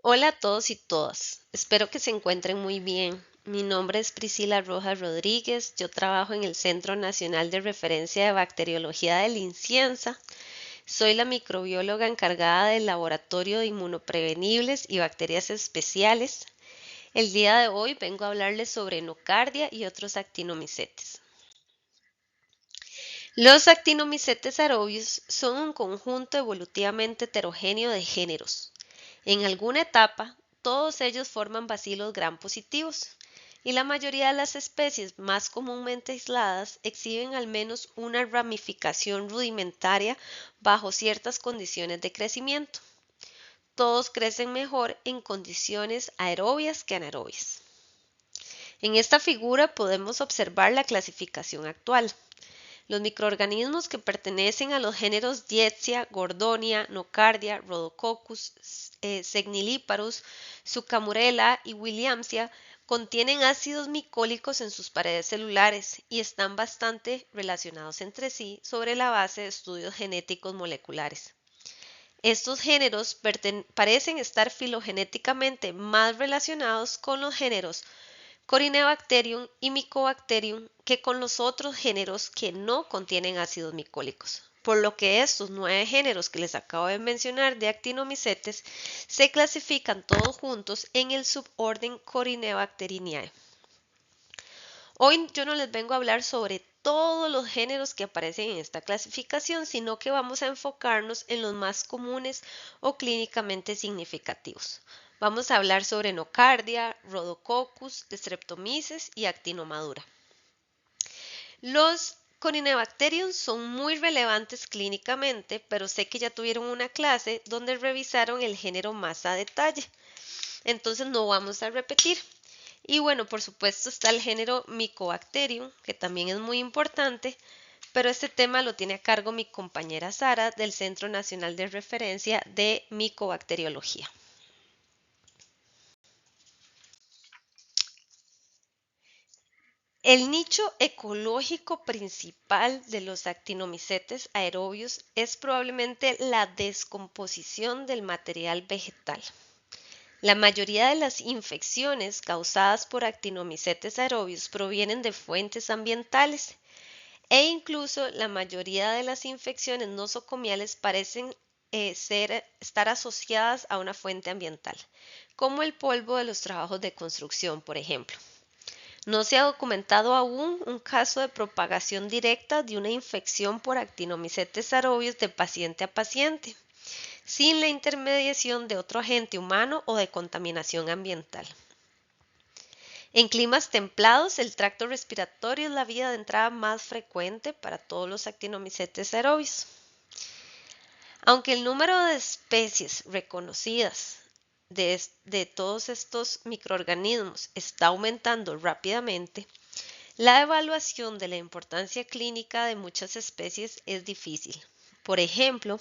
Hola a todos y todas, espero que se encuentren muy bien. Mi nombre es Priscila Rojas Rodríguez, yo trabajo en el Centro Nacional de Referencia de Bacteriología de Lincienza. Soy la microbióloga encargada del Laboratorio de Inmunoprevenibles y Bacterias Especiales. El día de hoy vengo a hablarles sobre nocardia y otros actinomicetes. Los actinomicetes aerobios son un conjunto evolutivamente heterogéneo de géneros. En alguna etapa, todos ellos forman bacilos gram positivos, y la mayoría de las especies más comúnmente aisladas exhiben al menos una ramificación rudimentaria bajo ciertas condiciones de crecimiento. Todos crecen mejor en condiciones aerobias que anaerobias. En esta figura podemos observar la clasificación actual. Los microorganismos que pertenecen a los géneros Dietzia, Gordonia, Nocardia, Rhodococcus, Secniliparus, Zucamurella y Williamsia contienen ácidos micólicos en sus paredes celulares y están bastante relacionados entre sí sobre la base de estudios genéticos moleculares. Estos géneros parecen estar filogenéticamente más relacionados con los géneros Corynebacterium y Mycobacterium que con los otros géneros que no contienen ácidos micólicos, por lo que estos 9 géneros que les acabo de mencionar de actinomicetes se clasifican todos juntos en el suborden Corynebacteriinae. Hoy yo no les vengo a hablar sobre todos los géneros que aparecen en esta clasificación, sino que vamos a enfocarnos en los más comunes o clínicamente significativos. Vamos a hablar sobre nocardia, rhodococcus, streptomyces y actinomadura. Los Corynebacterium son muy relevantes clínicamente, pero sé que ya tuvieron una clase donde revisaron el género más a detalle, entonces no vamos a repetir. Y bueno, por supuesto está el género Mycobacterium, que también es muy importante, pero este tema lo tiene a cargo mi compañera Sara del Centro Nacional de Referencia de Micobacteriología. El nicho ecológico principal de los actinomicetes aerobios es probablemente la descomposición del material vegetal. La mayoría de las infecciones causadas por actinomicetes aerobios provienen de fuentes ambientales e incluso la mayoría de las infecciones nosocomiales parecen estar asociadas a una fuente ambiental, como el polvo de los trabajos de construcción, por ejemplo. No se ha documentado aún un caso de propagación directa de una infección por actinomicetes aerobios de paciente a paciente, sin la intermediación de otro agente humano o de contaminación ambiental. En climas templados, el tracto respiratorio es la vía de entrada más frecuente para todos los actinomicetes aerobios. Aunque el número de especies reconocidas de todos estos microorganismos está aumentando rápidamente, la evaluación de la importancia clínica de muchas especies es difícil. Por ejemplo,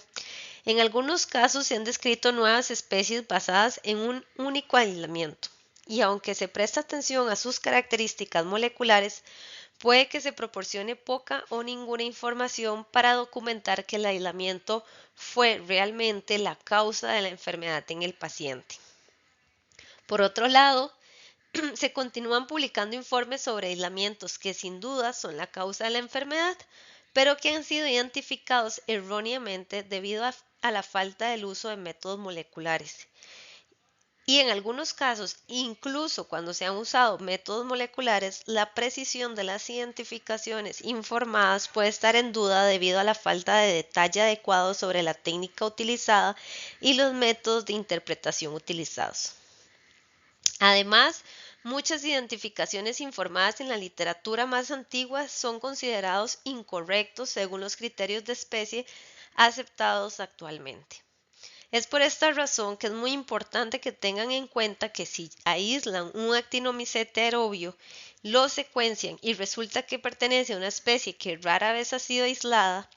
en algunos casos se han descrito nuevas especies basadas en un único aislamiento, y aunque se presta atención a sus características moleculares, puede que se proporcione poca o ninguna información para documentar que el aislamiento fue realmente la causa de la enfermedad en el paciente. Por otro lado, se continúan publicando informes sobre aislamientos que sin duda son la causa de la enfermedad, pero que han sido identificados erróneamente debido a la falta del uso de métodos moleculares. Y en algunos casos, incluso cuando se han usado métodos moleculares, la precisión de las identificaciones informadas puede estar en duda debido a la falta de detalle adecuado sobre la técnica utilizada y los métodos de interpretación utilizados. Además, muchas identificaciones informadas en la literatura más antigua son considerados incorrectos según los criterios de especie aceptados actualmente. Es por esta razón que es muy importante que tengan en cuenta que si aíslan un actinomicete aerobio, lo secuencian y resulta que pertenece a una especie que rara vez ha sido aislada,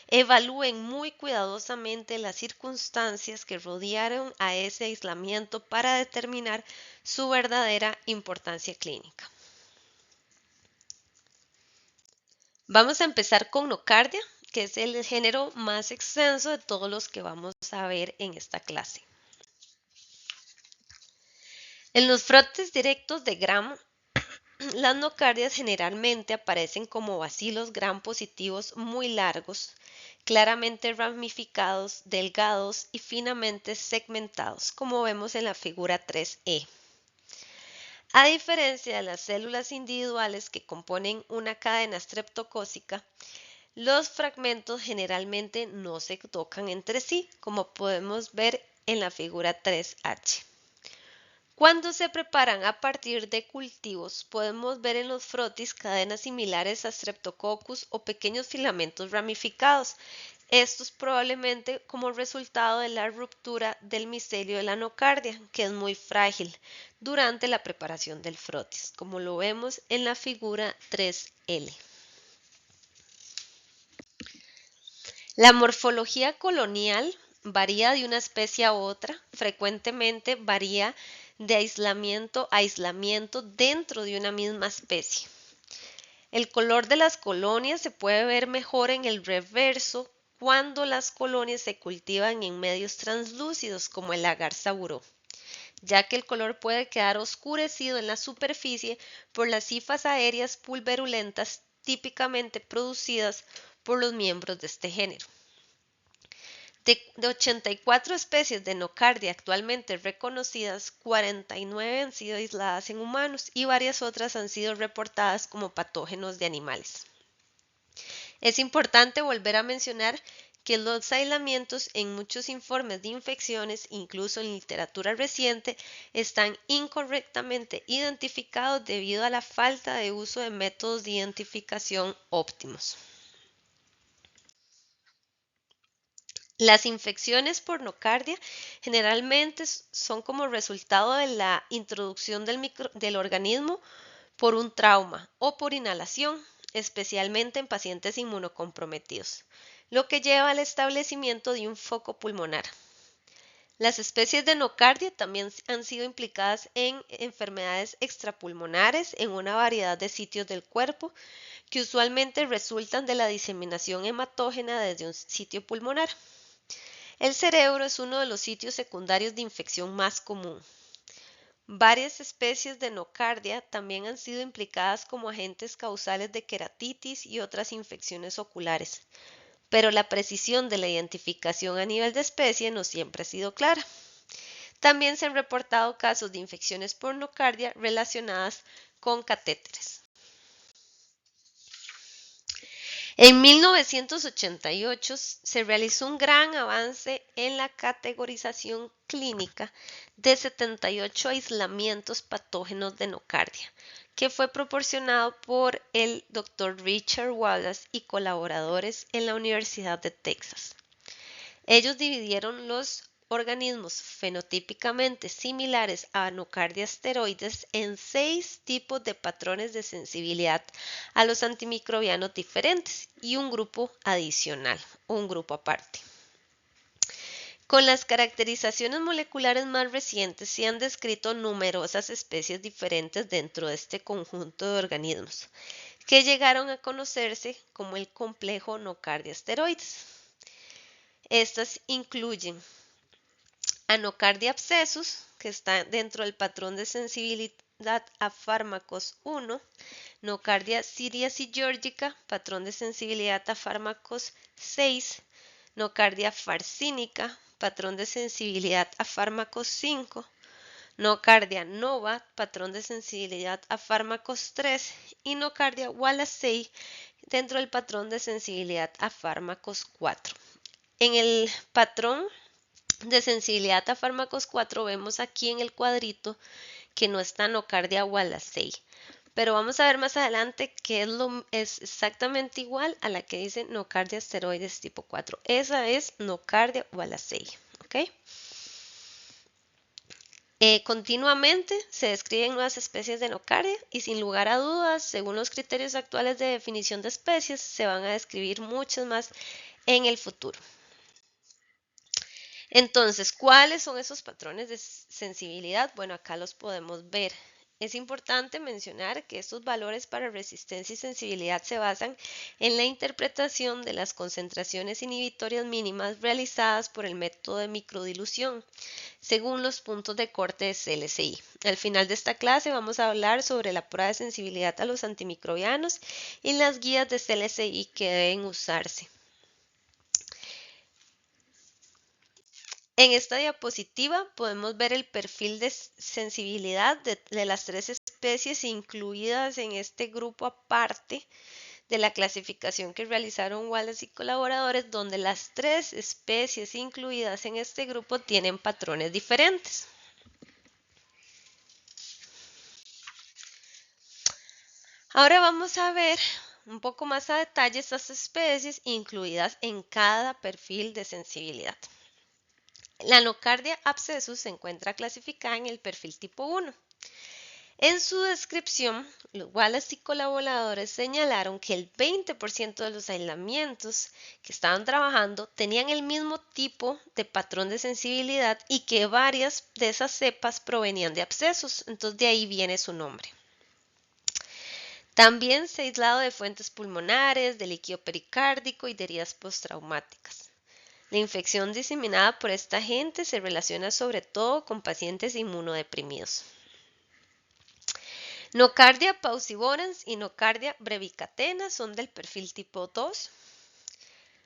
evalúen muy cuidadosamente las circunstancias que rodearon a ese aislamiento para determinar su verdadera importancia clínica. Vamos a empezar con nocardia, que es el género más extenso de todos los que vamos a ver en esta clase. En los frotes directos de Gram, las nocardias generalmente aparecen como bacilos gram positivos muy largos, claramente ramificados, delgados y finamente segmentados, como vemos en la figura 3E. A diferencia de las células individuales que componen una cadena streptocócica, los fragmentos generalmente no se tocan entre sí, como podemos ver en la figura 3H. Cuando se preparan a partir de cultivos, podemos ver en los frotis cadenas similares a Streptococcus o pequeños filamentos ramificados. Estos probablemente como resultado de la ruptura del micelio de la nocardia, que es muy frágil durante la preparación del frotis, como lo vemos en la figura 3L. La morfología colonial varía de una especie a otra, frecuentemente varía de aislamiento a aislamiento dentro de una misma especie. El color de las colonias se puede ver mejor en el reverso cuando las colonias se cultivan en medios translúcidos como el agar saburó, ya que el color puede quedar oscurecido en la superficie por las hifas aéreas pulverulentas típicamente producidas por los miembros de este género. De 84 especies de nocardia actualmente reconocidas, 49 han sido aisladas en humanos y varias otras han sido reportadas como patógenos de animales. Es importante volver a mencionar que los aislamientos en muchos informes de infecciones, incluso en literatura reciente, están incorrectamente identificados debido a la falta de uso de métodos de identificación óptimos. Las infecciones por nocardia generalmente son como resultado de la introducción del organismo por un trauma o por inhalación, especialmente en pacientes inmunocomprometidos, lo que lleva al establecimiento de un foco pulmonar. Las especies de nocardia también han sido implicadas en enfermedades extrapulmonares en una variedad de sitios del cuerpo que usualmente resultan de la diseminación hematógena desde un sitio pulmonar. El cerebro es uno de los sitios secundarios de infección más común. Varias especies de nocardia también han sido implicadas como agentes causales de queratitis y otras infecciones oculares, pero la precisión de la identificación a nivel de especie no siempre ha sido clara. También se han reportado casos de infecciones por nocardia relacionadas con catéteres. En 1988 se realizó un gran avance en la categorización clínica de 78 aislamientos patógenos de nocardia, que fue proporcionado por el Dr. Richard Wallace y colaboradores en la Universidad de Texas. Ellos dividieron los organismos fenotípicamente similares a nocardia esteroides en 6 tipos de patrones de sensibilidad a los antimicrobianos diferentes y un grupo adicional, un grupo aparte. Con las caracterizaciones moleculares más recientes se han descrito numerosas especies diferentes dentro de este conjunto de organismos, que llegaron a conocerse como el complejo nocardia esteroides. Estas incluyen Anocardia abscessus, que está dentro del patrón de sensibilidad a fármacos 1, Nocardia siriaci georgica, patrón de sensibilidad a fármacos 6, Nocardia farcínica, patrón de sensibilidad a fármacos 5, Nocardia nova, patrón de sensibilidad a fármacos 3 y Nocardia wallacei, dentro del patrón de sensibilidad a fármacos 4. En el patrón de sensibilidad a fármacos 4 vemos aquí en el cuadrito que no está nocardia wallacei, pero vamos a ver más adelante que es exactamente igual a la que dice nocardia esteroides tipo 4. Esa es nocardia wallacei, ¿ok? Continuamente se describen nuevas especies de nocardia y sin lugar a dudas, según los criterios actuales de definición de especies, se van a describir muchas más en el futuro. Entonces, ¿cuáles son esos patrones de sensibilidad? Bueno, acá los podemos ver Es importante mencionar que estos valores para resistencia y sensibilidad se basan en la interpretación de las concentraciones inhibitorias mínimas realizadas por el método de microdilución, según los puntos de corte de CLSI. Al final de esta clase vamos a hablar sobre la prueba de sensibilidad a los antimicrobianos y las guías de CLSI que deben usarse. En esta diapositiva podemos ver el perfil de sensibilidad de las tres especies incluidas en este grupo aparte de la clasificación que realizaron Wallace y colaboradores, donde las tres especies incluidas en este grupo tienen patrones diferentes. Ahora vamos a ver un poco más a detalle estas especies incluidas en cada perfil de sensibilidad. La Nocardia abscessus se encuentra clasificada en el perfil tipo 1. En su descripción, los Wallace y colaboradores señalaron que el 20% de los aislamientos que estaban trabajando tenían el mismo tipo de patrón de sensibilidad y que varias de esas cepas provenían de abscesos, entonces de ahí viene su nombre. También se ha aislado de fuentes pulmonares, de líquido pericárdico y de heridas postraumáticas. La infección diseminada por esta agente se relaciona sobre todo con pacientes inmunodeprimidos. Nocardia paucivorans y Nocardia brevicatena son del perfil tipo 2.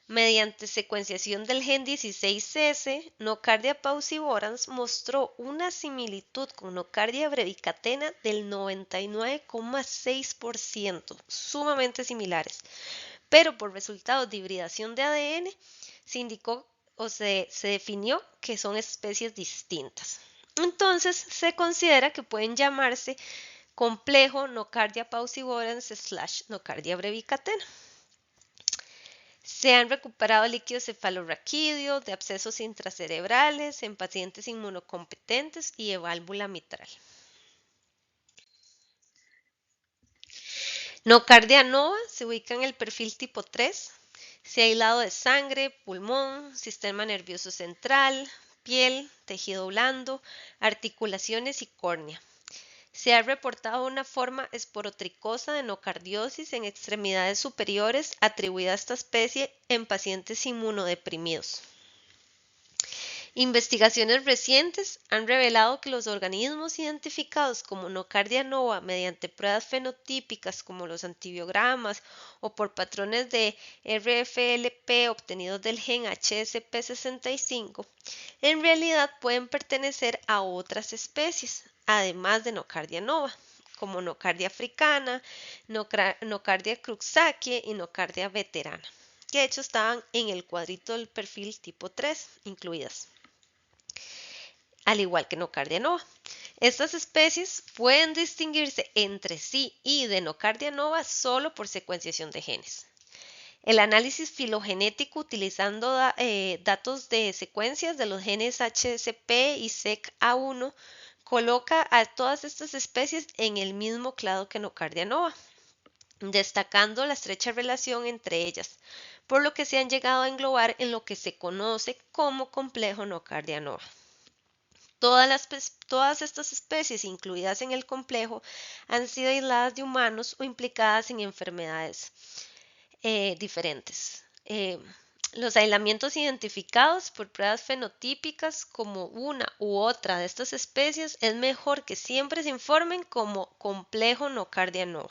Mediante secuenciación del gen 16S, Nocardia paucivorans mostró una similitud con Nocardia brevicatena del 99,6%, sumamente similares, pero por resultados de hibridación de ADN se indicó o se definió que son especies distintas. Entonces se considera que pueden llamarse complejo Nocardia paucivorans / Nocardia brevicatena. Se han recuperado líquido cefalorraquídeo de abscesos intracerebrales en pacientes inmunocompetentes y de válvula mitral. Nocardia nova se ubica en el perfil tipo 3. Se ha aislado de sangre, pulmón, sistema nervioso central, piel, tejido blando, articulaciones y córnea. Se ha reportado una forma esporotricosa de nocardiosis en extremidades superiores atribuida a esta especie en pacientes inmunodeprimidos. Investigaciones recientes han revelado que los organismos identificados como Nocardia nova mediante pruebas fenotípicas como los antibiogramas o por patrones de RFLP obtenidos del gen HSP65, en realidad pueden pertenecer a otras especies, además de Nocardia nova, como Nocardia africana, Nocardia cruzakii y Nocardia veterana, que de hecho estaban en el cuadrito del perfil tipo 3 incluidas, al igual que Nocardia nova. Estas especies pueden distinguirse entre sí y de Nocardia nova solo por secuenciación de genes. El análisis filogenético utilizando datos de secuencias de los genes HSP y SEC-A1 coloca a todas estas especies en el mismo clado que Nocardia nova, destacando la estrecha relación entre ellas, por lo que se han llegado a englobar en lo que se conoce como complejo Nocardia nova. Todas estas especies incluidas en el complejo han sido aisladas de humanos o implicadas en enfermedades diferentes. Los aislamientos identificados por pruebas fenotípicas como una u otra de estas especies es mejor que siempre se informen como complejo Nocardia nova.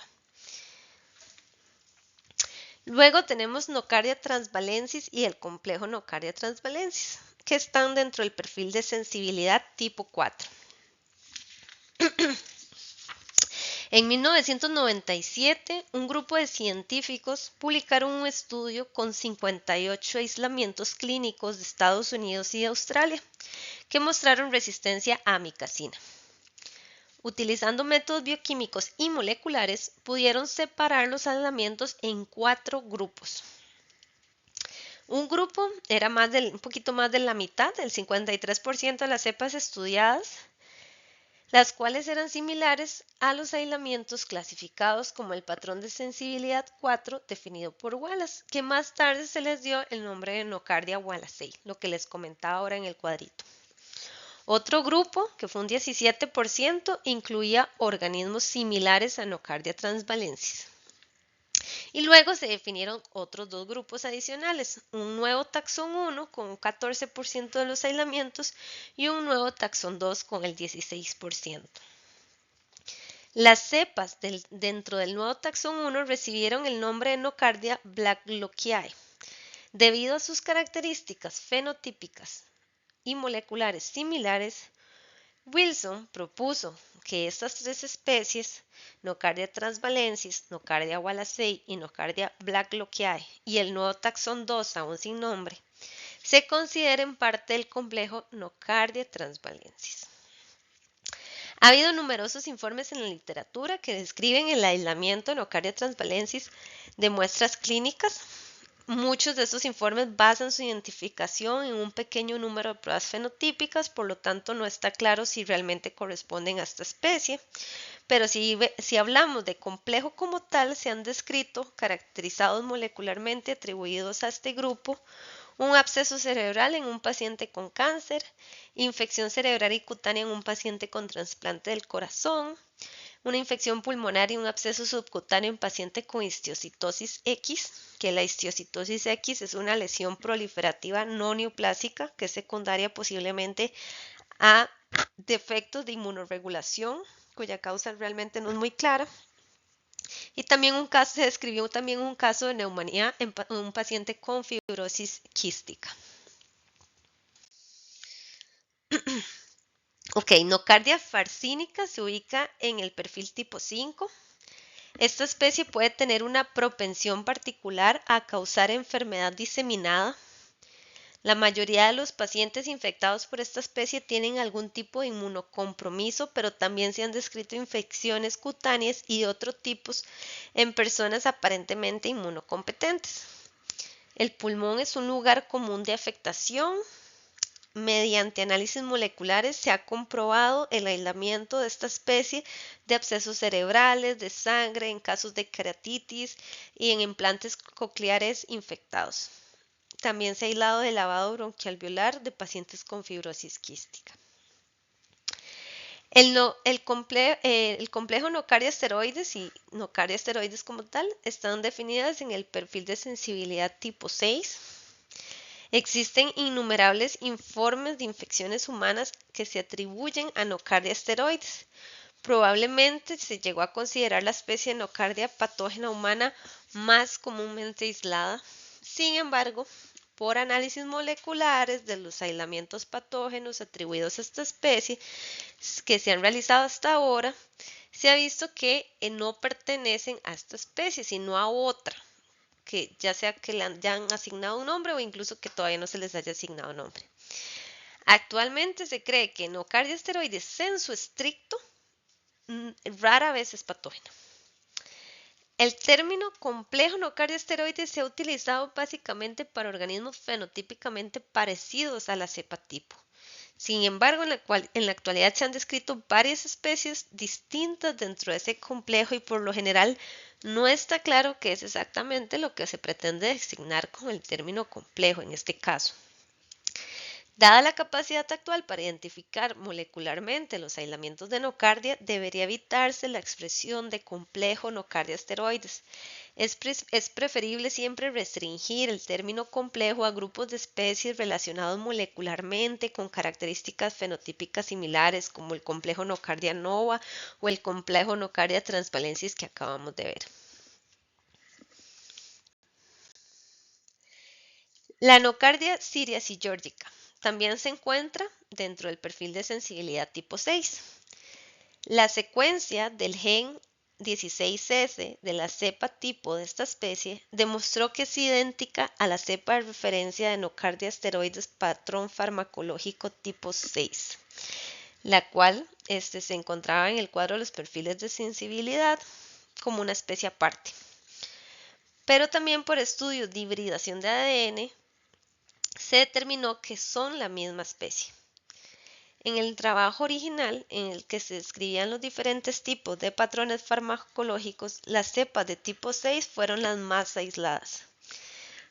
Luego tenemos Nocardia transvalensis y el complejo Nocardia transvalensis, que están dentro del perfil de sensibilidad tipo 4. En 1997, un grupo de científicos publicaron un estudio con 58 aislamientos clínicos de Estados Unidos y de Australia que mostraron resistencia a amicacina. Utilizando métodos bioquímicos y moleculares, pudieron separar los aislamientos en 4 grupos. Un grupo era un poquito más de la mitad, el 53% de las cepas estudiadas, las cuales eran similares a los aislamientos clasificados como el patrón de sensibilidad 4 definido por Wallace, que más tarde se les dio el nombre de Nocardia wallacei, lo que les comentaba ahora en el cuadrito. Otro grupo, que fue un 17%, incluía organismos similares a Nocardia transvalensis. Y luego se definieron otros dos grupos adicionales, un nuevo taxón 1 con un 14% de los aislamientos y un nuevo taxón 2 con el 16%. Las cepas dentro del nuevo taxón 1 recibieron el nombre de Nocardia blacklockii, debido a sus características fenotípicas y moleculares similares. Wilson propuso que estas tres especies, Nocardia transvalensis, Nocardia wallacei y Nocardia blacklockii, y el nuevo taxón 2 aún sin nombre, se consideren parte del complejo Nocardia transvalensis. Ha habido numerosos informes en la literatura que describen el aislamiento de Nocardia transvalensis de muestras clínicas. Muchos de estos informes basan su identificación en un pequeño número de pruebas fenotípicas, por lo tanto no está claro si realmente corresponden a esta especie. Pero si hablamos de complejo como tal, se han descrito, caracterizados molecularmente, atribuidos a este grupo, un absceso cerebral en un paciente con cáncer, infección cerebral y cutánea en un paciente con trasplante del corazón, una infección pulmonar y un absceso subcutáneo en paciente con histiocytosis X, que la histiocytosis X es una lesión proliferativa no neoplásica que es secundaria posiblemente a defectos de inmunorregulación, cuya causa realmente no es muy clara. Y también se describió también un caso de neumonía en un paciente con fibrosis quística. Ok, Nocardia farcínica se ubica en el perfil tipo 5. Esta especie puede tener una propensión particular a causar enfermedad diseminada. La mayoría de los pacientes infectados por esta especie tienen algún tipo de inmunocompromiso, pero también se han descrito infecciones cutáneas y de otros tipos en personas aparentemente inmunocompetentes. El pulmón es un lugar común de afectación. Mediante análisis moleculares se ha comprobado el aislamiento de esta especie de abscesos cerebrales, de sangre, en casos de queratitis y en implantes cocleares infectados. También se ha aislado del lavado bronquialveolar de pacientes con fibrosis quística. El complejo Nocardia esteroides y Nocardia esteroides como tal están definidas en el perfil de sensibilidad tipo 6. Existen innumerables informes de infecciones humanas que se atribuyen a Nocardia esteroides. Probablemente se llegó a considerar la especie de Nocardia patógena humana más comúnmente aislada. Sin embargo, por análisis moleculares de los aislamientos patógenos atribuidos a esta especie que se han realizado hasta ahora, se ha visto que no pertenecen a esta especie, sino a otra, que ya sea que le hayan asignado un nombre o incluso que todavía no se les haya asignado nombre. Actualmente se cree que Nocardia esteroides sensu estricto rara vez es patógeno. El término complejo Nocardia esteroides se ha utilizado básicamente para organismos fenotípicamente parecidos a la cepa tipo. Sin embargo, en la actualidad se han descrito varias especies distintas dentro de ese complejo y por lo general no está claro qué es exactamente lo que se pretende designar con el término complejo en este caso. Dada la capacidad actual para identificar molecularmente los aislamientos de nocardia, debería evitarse la expresión de complejo Nocardia esteroides. Es preferible siempre restringir el término complejo a grupos de especies relacionados molecularmente con características fenotípicas similares, como el complejo Nocardia nova o el complejo Nocardia transvalensis que acabamos de ver. La Nocardia syriaci-georgica también se encuentra dentro del perfil de sensibilidad tipo 6. La secuencia del gen 16S de la cepa tipo de esta especie demostró que es idéntica a la cepa de referencia de Nocardia esteroides patrón farmacológico tipo 6, la cual se encontraba en el cuadro de los perfiles de sensibilidad como una especie aparte. Pero también por estudios de hibridación de ADN se determinó que son la misma especie. En el trabajo original, en el que se describían los diferentes tipos de patrones farmacológicos, las cepas de tipo 6 fueron las más aisladas.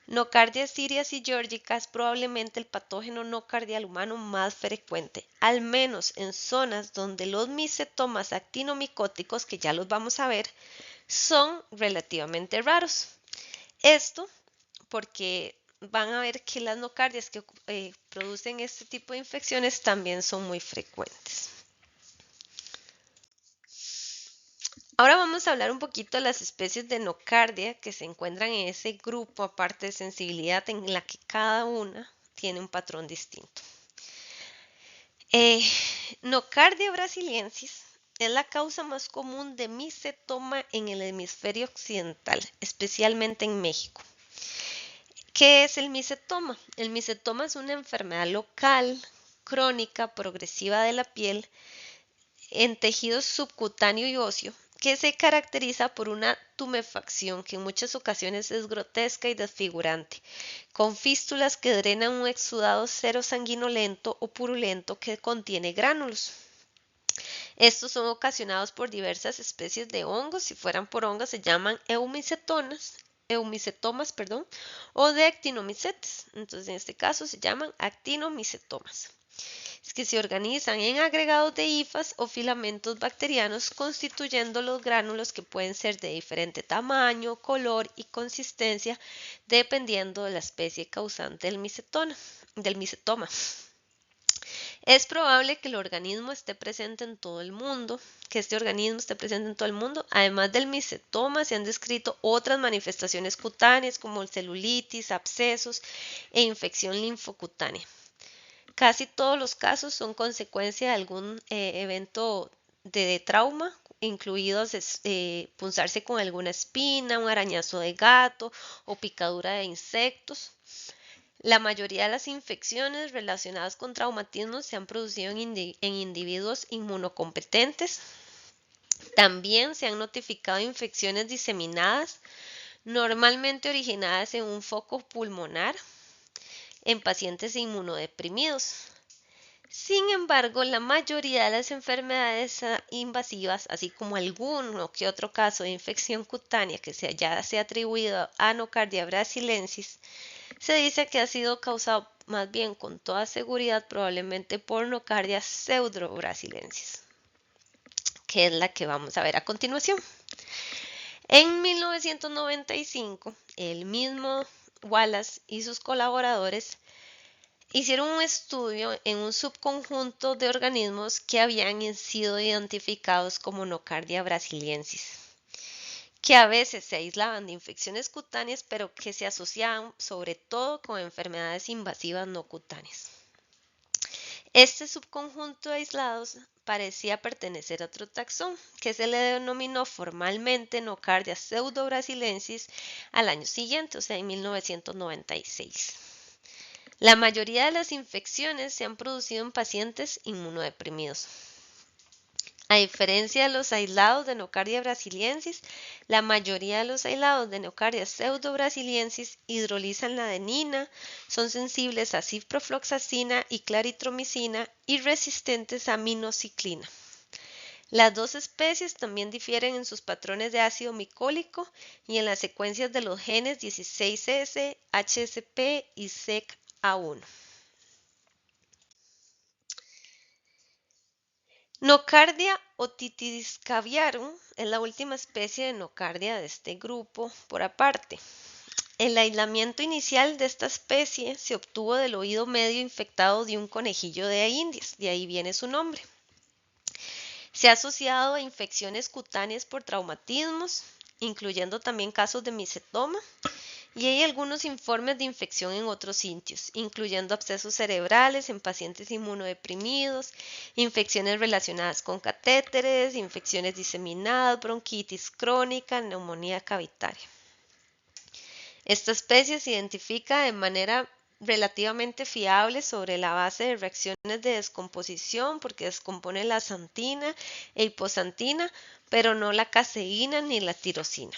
Nocardia sirias y georgica es probablemente el patógeno nocardial humano más frecuente, al menos en zonas donde los micetomas actinomicóticos, que ya los vamos a ver, son relativamente raros. Esto porque van a ver que las nocardias que producen este tipo de infecciones también son muy frecuentes. Ahora vamos a hablar un poquito de las especies de nocardia que se encuentran en ese grupo, aparte de sensibilidad, en la que cada una tiene un patrón distinto. Nocardia brasiliensis es la causa más común de micetoma en el hemisferio occidental, especialmente en México. ¿Qué es el micetoma? El micetoma es una enfermedad local, crónica, progresiva de la piel en tejido subcutáneo y óseo que se caracteriza por una tumefacción que en muchas ocasiones es grotesca y desfigurante, con fístulas que drenan un exudado serosanguinolento o purulento que contiene gránulos. Estos son ocasionados por diversas especies de hongos. Si fueran por hongos se llaman eumicetomas, o de actinomicetes. Entonces en este caso se llaman actinomicetomas. Es que se organizan en agregados de hifas o filamentos bacterianos, constituyendo los gránulos que pueden ser de diferente tamaño, color y consistencia, dependiendo de la especie causante del micetoma. Es probable que el organismo esté presente en todo el mundo, Además del micetoma, se han descrito otras manifestaciones cutáneas como celulitis, abscesos e infección linfocutánea. Casi todos los casos son consecuencia de algún evento de trauma, incluidos punzarse con alguna espina, un arañazo de gato o picadura de insectos. La mayoría de las infecciones relacionadas con traumatismos se han producido en individuos inmunocompetentes. También se han notificado infecciones diseminadas, normalmente originadas en un foco pulmonar, en pacientes inmunodeprimidos. Sin embargo, la mayoría de las enfermedades invasivas, así como alguno que otro caso de infección cutánea que se haya atribuido a Nocardia brasiliensis, se dice que ha sido causado más bien con toda seguridad probablemente por Nocardia pseudobrasiliensis, que es la que vamos a ver a continuación. En 1995, el mismo Wallace y sus colaboradores hicieron un estudio en un subconjunto de organismos que habían sido identificados como Nocardia brasiliensis, que a veces se aislaban de infecciones cutáneas, pero que se asociaban sobre todo con enfermedades invasivas no cutáneas. Este subconjunto de aislados parecía pertenecer a otro taxón, que se le denominó formalmente Nocardia pseudobrasiliensis al año siguiente, o sea, en 1996. La mayoría de las infecciones se han producido en pacientes inmunodeprimidos. A diferencia de los aislados de Nocardia brasiliensis, la mayoría de los aislados de Nocardia pseudobrasiliensis hidrolizan la adenina, son sensibles a ciprofloxacina y claritromicina y resistentes a minociclina. Las dos especies también difieren en sus patrones de ácido micólico y en las secuencias de los genes 16S, HSP y SEC-A1. Nocardia otitiscaviarum es la última especie de nocardia de este grupo por aparte. El aislamiento inicial de esta especie se obtuvo del oído medio infectado de un conejillo de Indias, de ahí viene su nombre. Se ha asociado a infecciones cutáneas por traumatismos, incluyendo también casos de micetoma, y hay algunos informes de infección en otros sitios, incluyendo abscesos cerebrales en pacientes inmunodeprimidos, infecciones relacionadas con catéteres, infecciones diseminadas, bronquitis crónica, neumonía cavitaria. Esta especie se identifica de manera relativamente fiable sobre la base de reacciones de descomposición porque descompone la xantina e hipoxantina, pero no la caseína ni la tirosina.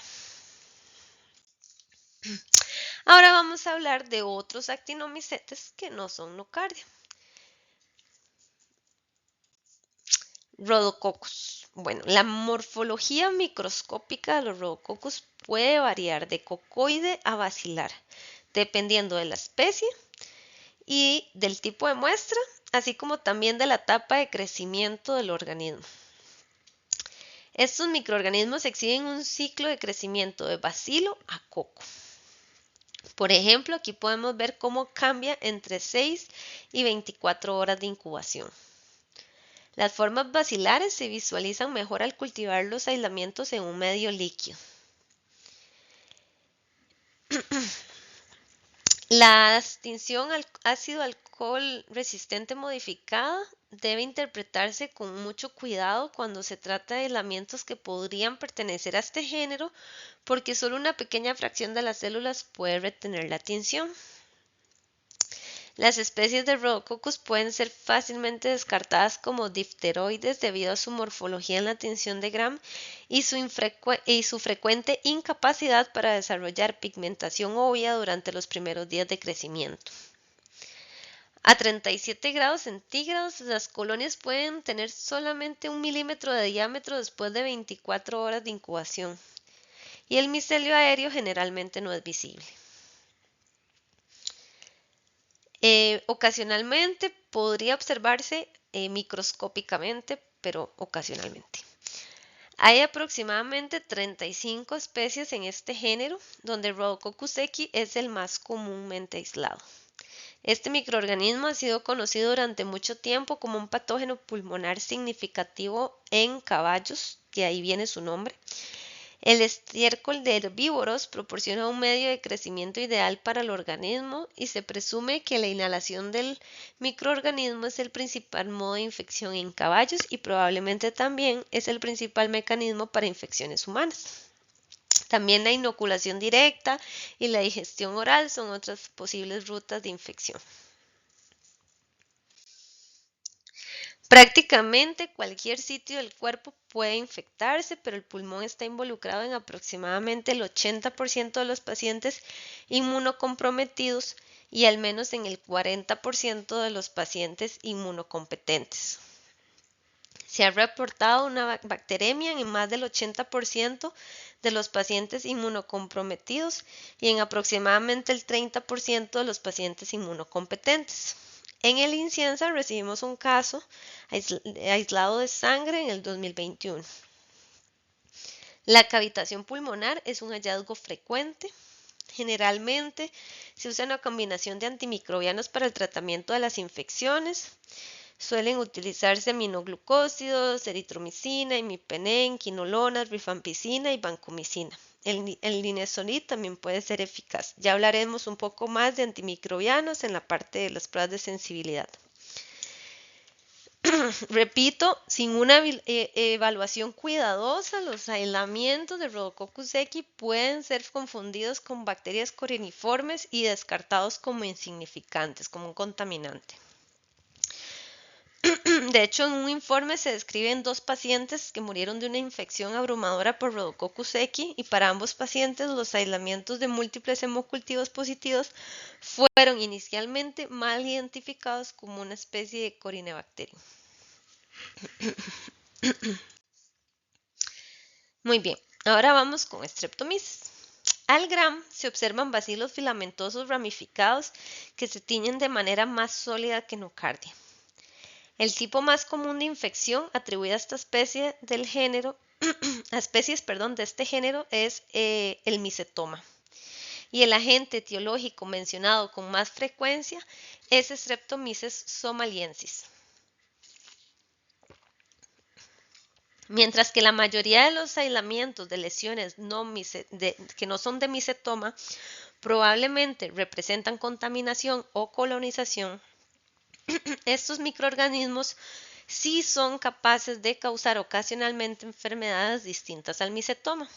Ahora vamos a hablar de otros actinomicetes que no son nocardia. Rhodococcus. Bueno, la morfología microscópica de los Rhodococcus puede variar de cocoide a basilar, dependiendo de la especie y del tipo de muestra, así como también de la etapa de crecimiento del organismo. Estos microorganismos exhiben un ciclo de crecimiento de bacilo a coco. Por ejemplo, aquí podemos ver cómo cambia entre 6 y 24 horas de incubación. Las formas bacilares se visualizan mejor al cultivar los aislamientos en un medio líquido. La distinción al ácido alcohol resistente modificada debe interpretarse con mucho cuidado cuando se trata de aislamientos que podrían pertenecer a este género, porque solo una pequeña fracción de las células puede retener la tinción. Las especies de Rhodococcus pueden ser fácilmente descartadas como difteroides debido a su morfología en la tinción de Gram y su frecuente incapacidad para desarrollar pigmentación obvia durante los primeros días de crecimiento. A 37 grados centígrados, las colonias pueden tener solamente 1 milímetro de diámetro después de 24 horas de incubación, y el micelio aéreo generalmente no es visible. Ocasionalmente podría observarse microscópicamente, pero ocasionalmente. Hay aproximadamente 35 especies en este género, donde Rhodococcus equi es el más comúnmente aislado. Este microorganismo ha sido conocido durante mucho tiempo como un patógeno pulmonar significativo en caballos, de ahí viene su nombre. El estiércol de herbívoros proporciona un medio de crecimiento ideal para el organismo y se presume que la inhalación del microorganismo es el principal modo de infección en caballos y probablemente también es el principal mecanismo para infecciones humanas. También la inoculación directa y la digestión oral son otras posibles rutas de infección. Prácticamente cualquier sitio del cuerpo puede infectarse, pero el pulmón está involucrado en aproximadamente el 80% de los pacientes inmunocomprometidos y al menos en el 40% de los pacientes inmunocompetentes. Se ha reportado una bacteremia en más del 80% de los pacientes inmunocomprometidos y en aproximadamente el 30% de los pacientes inmunocompetentes. En el Inciensa recibimos un caso aislado de sangre en el 2021. La cavitación pulmonar es un hallazgo frecuente. Generalmente se usa una combinación de antimicrobianos para el tratamiento de las infecciones. Suelen utilizarse aminoglucósidos, eritromicina, imipenem, quinolonas, rifampicina y vancomicina. El linezolid también puede ser eficaz. Ya hablaremos un poco más de antimicrobianos en la parte de las pruebas de sensibilidad. Repito, sin una evaluación cuidadosa, los aislamientos de Rhodococcus equi pueden ser confundidos con bacterias coriniformes y descartados como insignificantes, como un contaminante. De hecho, en un informe se describen 2 pacientes que murieron de una infección abrumadora por Rhodococcus equi y para ambos pacientes los aislamientos de múltiples hemocultivos positivos fueron inicialmente mal identificados como una especie de Corynebacterium. Muy bien, ahora vamos con Streptomyces. Al gram se observan bacilos filamentosos ramificados que se tiñen de manera más sólida que nocardia. El tipo más común de infección atribuida a esta especie del género, de este género es el micetoma. Y el agente etiológico mencionado con más frecuencia es Streptomyces somaliensis. Mientras que la mayoría de los aislamientos de lesiones que no son de micetoma probablemente representan contaminación o colonización, estos microorganismos sí son capaces de causar ocasionalmente enfermedades distintas al micetoma.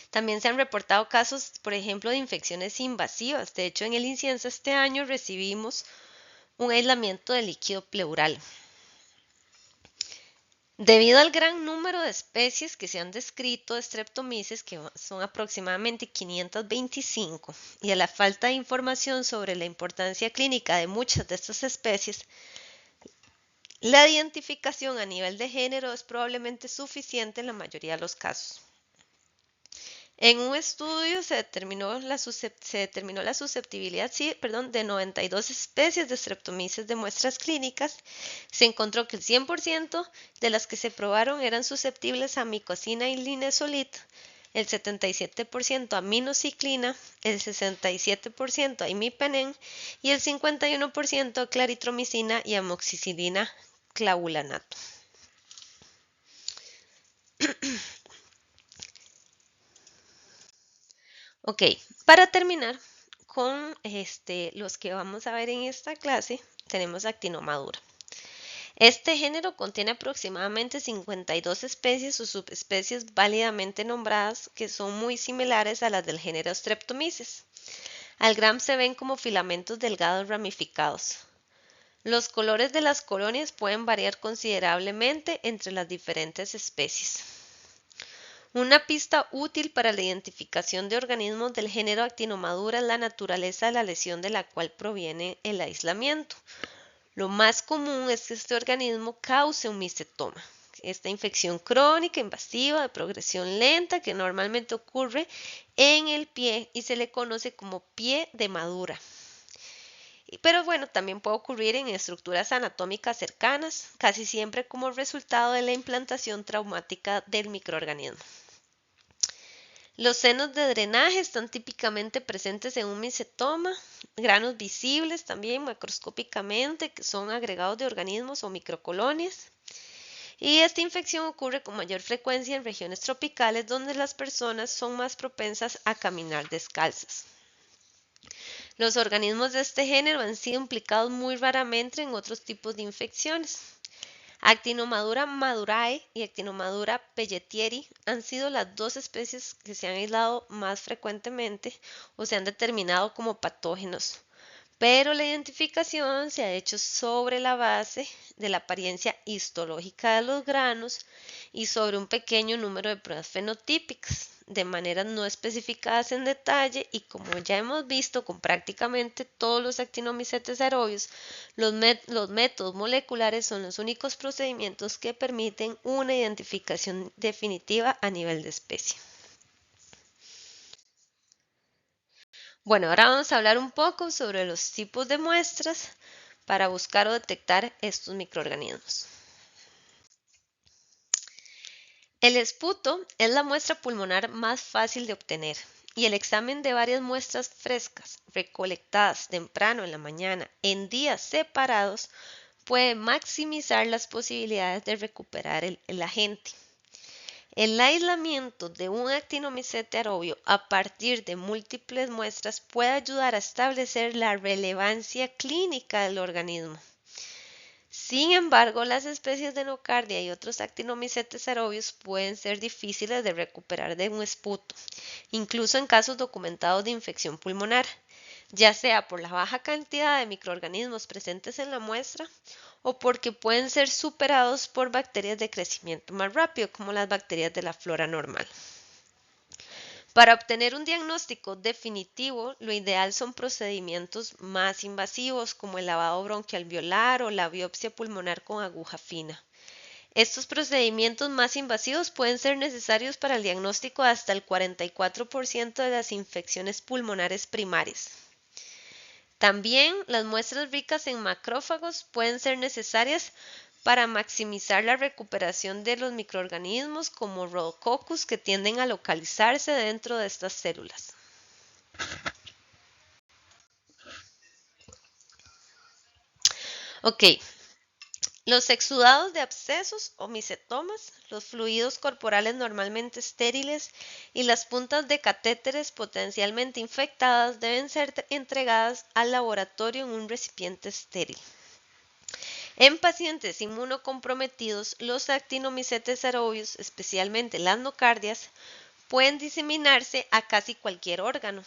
También se han reportado casos, por ejemplo, de infecciones invasivas. De hecho, en el Inciensa este año recibimos un aislamiento de líquido pleural. Debido al gran número de especies que se han descrito de Streptomyces, que son aproximadamente 525, y a la falta de información sobre la importancia clínica de muchas de estas especies, la identificación a nivel de género es probablemente suficiente en la mayoría de los casos. En un estudio se determinó la susceptibilidad de 92 especies de Streptomyces de muestras clínicas. Se encontró que el 100% de las que se probaron eran susceptibles a micocina y linezolid, el 77% a minociclina, el 67% a imipenem y el 51% a claritromicina y amoxicilina clavulanato. Ok, para terminar con los que vamos a ver en esta clase, tenemos Actinomadura. Este género contiene aproximadamente 52 especies o subespecies válidamente nombradas que son muy similares a las del género Streptomyces. Al gram se ven como filamentos delgados ramificados. Los colores de las colonias pueden variar considerablemente entre las diferentes especies. Una pista útil para la identificación de organismos del género Actinomadura es la naturaleza de la lesión de la cual proviene el aislamiento. Lo más común es que este organismo cause un micetoma, esta infección crónica invasiva de progresión lenta que normalmente ocurre en el pie y se le conoce como pie de madura. Pero bueno, también puede ocurrir en estructuras anatómicas cercanas, casi siempre como resultado de la implantación traumática del microorganismo. Los senos de drenaje están típicamente presentes en un micetoma, granos visibles también macroscópicamente que son agregados de organismos o microcolonias. Y esta infección ocurre con mayor frecuencia en regiones tropicales donde las personas son más propensas a caminar descalzas. Los organismos de este género han sido implicados muy raramente en otros tipos de infecciones. Actinomadura madurae y Actinomadura pelletieri han sido las dos especies que se han aislado más frecuentemente o se han determinado como patógenos, pero la identificación se ha hecho sobre la base de la apariencia histológica de los granos y sobre un pequeño número de pruebas fenotípicas, de maneras no especificadas en detalle, y como ya hemos visto con prácticamente todos los actinomicetes aerobios, los métodos moleculares son los únicos procedimientos que permiten una identificación definitiva a nivel de especie. Bueno, ahora vamos a hablar un poco sobre los tipos de muestras para buscar o detectar estos microorganismos. El esputo es la muestra pulmonar más fácil de obtener y el examen de varias muestras frescas recolectadas temprano en la mañana en días separados puede maximizar las posibilidades de recuperar el agente. El aislamiento de un actinomicete aerobio a partir de múltiples muestras puede ayudar a establecer la relevancia clínica del organismo. Sin embargo, las especies de nocardia y otros actinomicetes aerobios pueden ser difíciles de recuperar de un esputo, incluso en casos documentados de infección pulmonar, ya sea por la baja cantidad de microorganismos presentes en la muestra o porque pueden ser superados por bacterias de crecimiento más rápido, como las bacterias de la flora normal. Para obtener un diagnóstico definitivo, lo ideal son procedimientos más invasivos como el lavado bronquialveolar o la biopsia pulmonar con aguja fina. Estos procedimientos más invasivos pueden ser necesarios para el diagnóstico de hasta el 44% de las infecciones pulmonares primarias. También las muestras ricas en macrófagos pueden ser necesarias para maximizar la recuperación de los microorganismos como Rhodococcus que tienden a localizarse dentro de estas células. Ok, los exudados de abscesos o micetomas, los fluidos corporales normalmente estériles y las puntas de catéteres potencialmente infectadas deben ser entregadas al laboratorio en un recipiente estéril. En pacientes inmunocomprometidos, los actinomicetes aerobios, especialmente las nocardias, pueden diseminarse a casi cualquier órgano.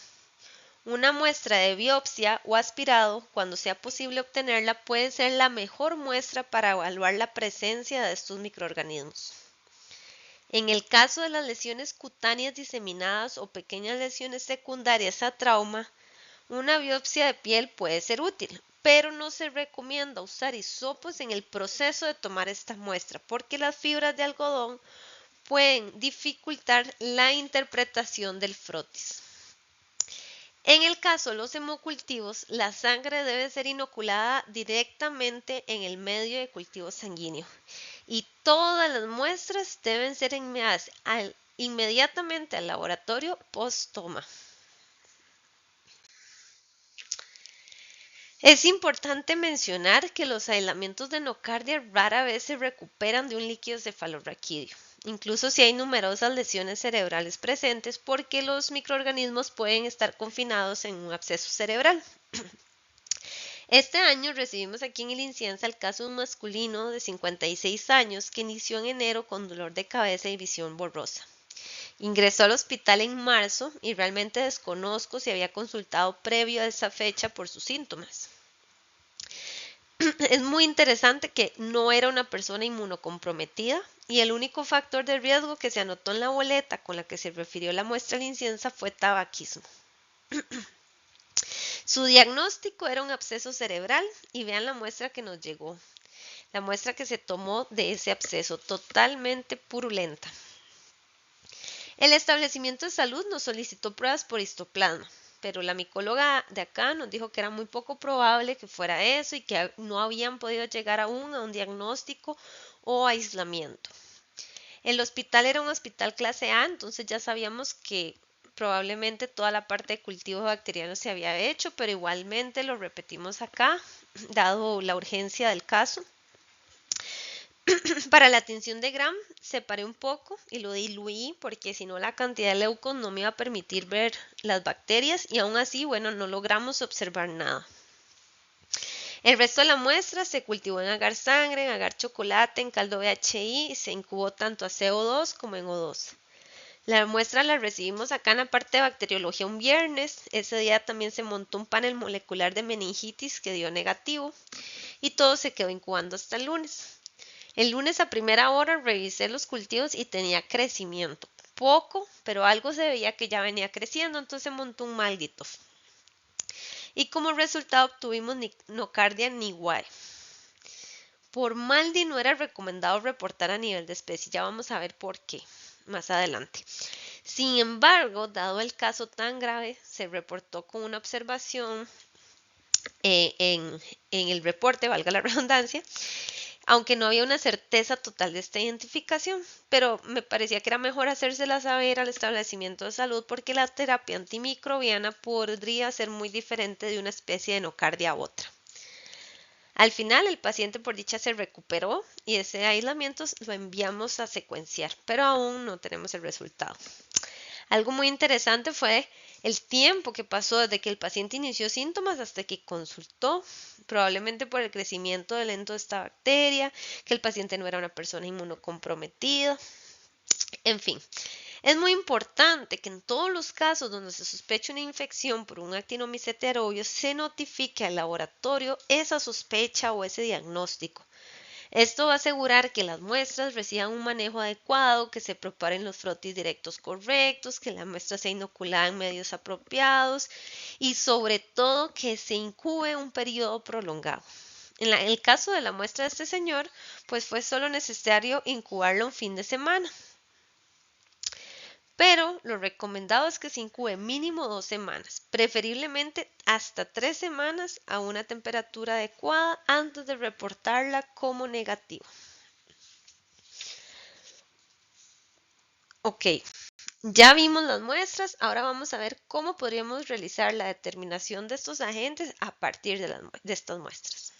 Una muestra de biopsia o aspirado, cuando sea posible obtenerla, puede ser la mejor muestra para evaluar la presencia de estos microorganismos. En el caso de las lesiones cutáneas diseminadas o pequeñas lesiones secundarias a trauma, una biopsia de piel puede ser útil, pero no se recomienda usar hisopos en el proceso de tomar esta muestra porque las fibras de algodón pueden dificultar la interpretación del frotis. En el caso de los hemocultivos, la sangre debe ser inoculada directamente en el medio de cultivo sanguíneo y todas las muestras deben ser enviadas inmediatamente al laboratorio post-toma. Es importante mencionar que los aislamientos de nocardia rara vez se recuperan de un líquido cefalorraquídeo, incluso si hay numerosas lesiones cerebrales presentes, porque los microorganismos pueden estar confinados en un absceso cerebral. Este año recibimos aquí en el Inciensa el caso de un masculino de 56 años que inició en enero con dolor de cabeza y visión borrosa. Ingresó al hospital en marzo y realmente desconozco si había consultado previo a esa fecha por sus síntomas. Es muy interesante que no era una persona inmunocomprometida y el único factor de riesgo que se anotó en la boleta con la que se refirió la muestra de la Inciensa fue tabaquismo. Su diagnóstico era un absceso cerebral y vean la muestra que nos llegó. La muestra que se tomó de ese absceso, totalmente purulenta. El establecimiento de salud nos solicitó pruebas por histoplasma, pero la micóloga de acá nos dijo que era muy poco probable que fuera eso y que no habían podido llegar aún a un diagnóstico o aislamiento. El hospital era un hospital clase A, entonces ya sabíamos que probablemente toda la parte de cultivo bacteriano se había hecho, pero igualmente lo repetimos acá, dado la urgencia del caso. Para la tinción de Gram separé un poco y lo diluí porque si no la cantidad de leucos no me iba a permitir ver las bacterias y aún así, bueno, no logramos observar nada. El resto de la muestra se cultivó en agar sangre, en agar chocolate, en caldo BHI y se incubó tanto a CO2 como en O2. La muestra la recibimos acá en la parte de bacteriología un viernes. Ese día también se montó un panel molecular de meningitis que dio negativo y todo se quedó incubando hasta el lunes. El lunes a primera hora revisé los cultivos y tenía crecimiento. Poco, pero algo se veía que ya venía creciendo, entonces montó un maldito. Y como resultado obtuvimos nocardia Niwae. Por MALDI no era recomendado reportar a nivel de especie, ya vamos a ver por qué más adelante. Sin embargo, dado el caso tan grave, se reportó con una observación en el reporte, valga la redundancia, aunque no había una certeza total de esta identificación, pero me parecía que era mejor hacérsela saber al establecimiento de salud porque la terapia antimicrobiana podría ser muy diferente de una especie de nocardia a otra. Al final, el paciente por dicha se recuperó y ese aislamiento lo enviamos a secuenciar, pero aún no tenemos el resultado. Algo muy interesante fue el tiempo que pasó desde que el paciente inició síntomas hasta que consultó, probablemente por el crecimiento lento de esta bacteria, que el paciente no era una persona inmunocomprometida, en fin. Es muy importante que en todos los casos donde se sospeche una infección por un Actinomycetes aerobius se notifique al laboratorio esa sospecha o ese diagnóstico. Esto va a asegurar que las muestras reciban un manejo adecuado, que se preparen los frotis directos correctos, que la muestra sea inoculada en medios apropiados y sobre todo que se incube un periodo prolongado. En el caso de la muestra de este señor, pues fue solo necesario incubarlo un fin de semana. Pero lo recomendado es que se incube mínimo 2 semanas, preferiblemente hasta 3 semanas a una temperatura adecuada antes de reportarla como negativa. Ok, ya vimos las muestras, ahora vamos a ver cómo podríamos realizar la determinación de estos agentes a partir de estas muestras.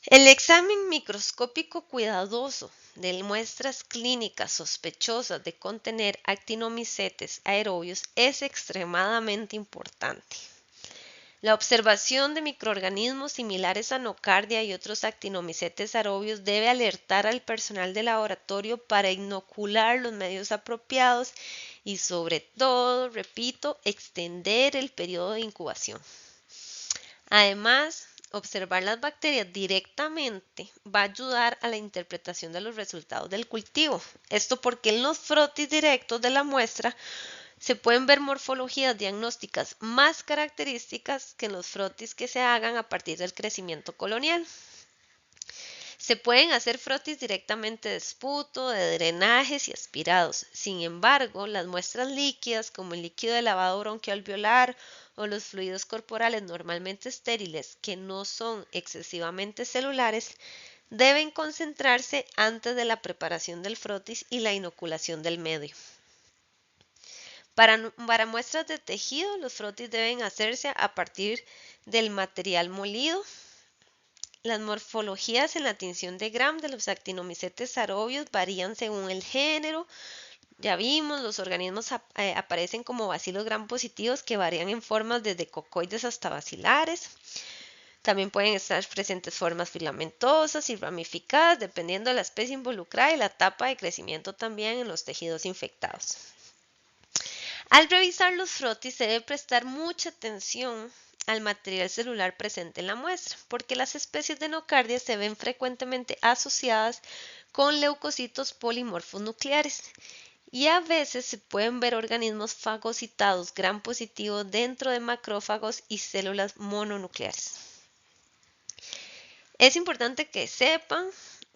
El examen microscópico cuidadoso de muestras clínicas sospechosas de contener Actinomycetes aerobius es extremadamente importante. La observación de microorganismos similares a nocardia y otros Actinomycetes aerobius debe alertar al personal de laboratorio para inocular los medios apropiados y sobre todo, repito, extender el periodo de incubación. Además, observar las bacterias directamente va a ayudar a la interpretación de los resultados del cultivo. Esto porque en los frotis directos de la muestra se pueden ver morfologías diagnósticas más características que en los frotis que se hagan a partir del crecimiento colonial. Se pueden hacer frotis directamente de esputo, de drenajes y aspirados. Sin embargo, las muestras líquidas, como el líquido de lavado bronquialveolar o los fluidos corporales normalmente estériles, que no son excesivamente celulares, deben concentrarse antes de la preparación del frotis y la inoculación del medio. Para muestras de tejido, los frotis deben hacerse a partir del material molido. Las morfologías en la tinción de Gram de los actinomicetes aerobios varían según el género. Ya vimos, los organismos aparecen como bacilos gram positivos que varían en formas desde cocoides hasta bacilares. También pueden estar presentes formas filamentosas y ramificadas dependiendo de la especie involucrada y la etapa de crecimiento también en los tejidos infectados. Al revisar los frotis se debe prestar mucha atención al material celular presente en la muestra, porque las especies de nocardia se ven frecuentemente asociadas con leucocitos polimorfos nucleares y a veces se pueden ver organismos fagocitados gram positivos dentro de macrófagos y células mononucleares. Es importante que sepan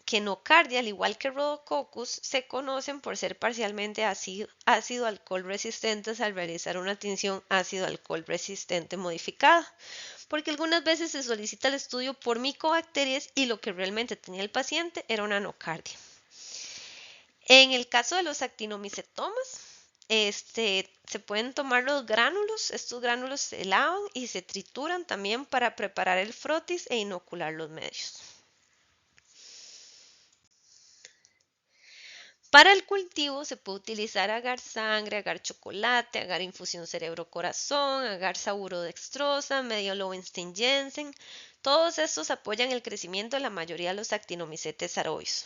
que nocardia, al igual que Rhodococcus, se conocen por ser parcialmente ácido-alcohol resistentes al realizar una tinción ácido-alcohol resistente modificada, porque algunas veces se solicita el estudio por micobacterias y lo que realmente tenía el paciente era una nocardia. En el caso de los actinomicetomas, se pueden tomar los gránulos, estos gránulos se lavan y se trituran también para preparar el frotis e inocular los medios. Para el cultivo se puede utilizar agar sangre, agar chocolate, agar infusión cerebro-corazón, agar saurodextrosa, medio Lowenstein-Jensen. Todos estos apoyan el crecimiento de la mayoría de los actinomicetes aerobios.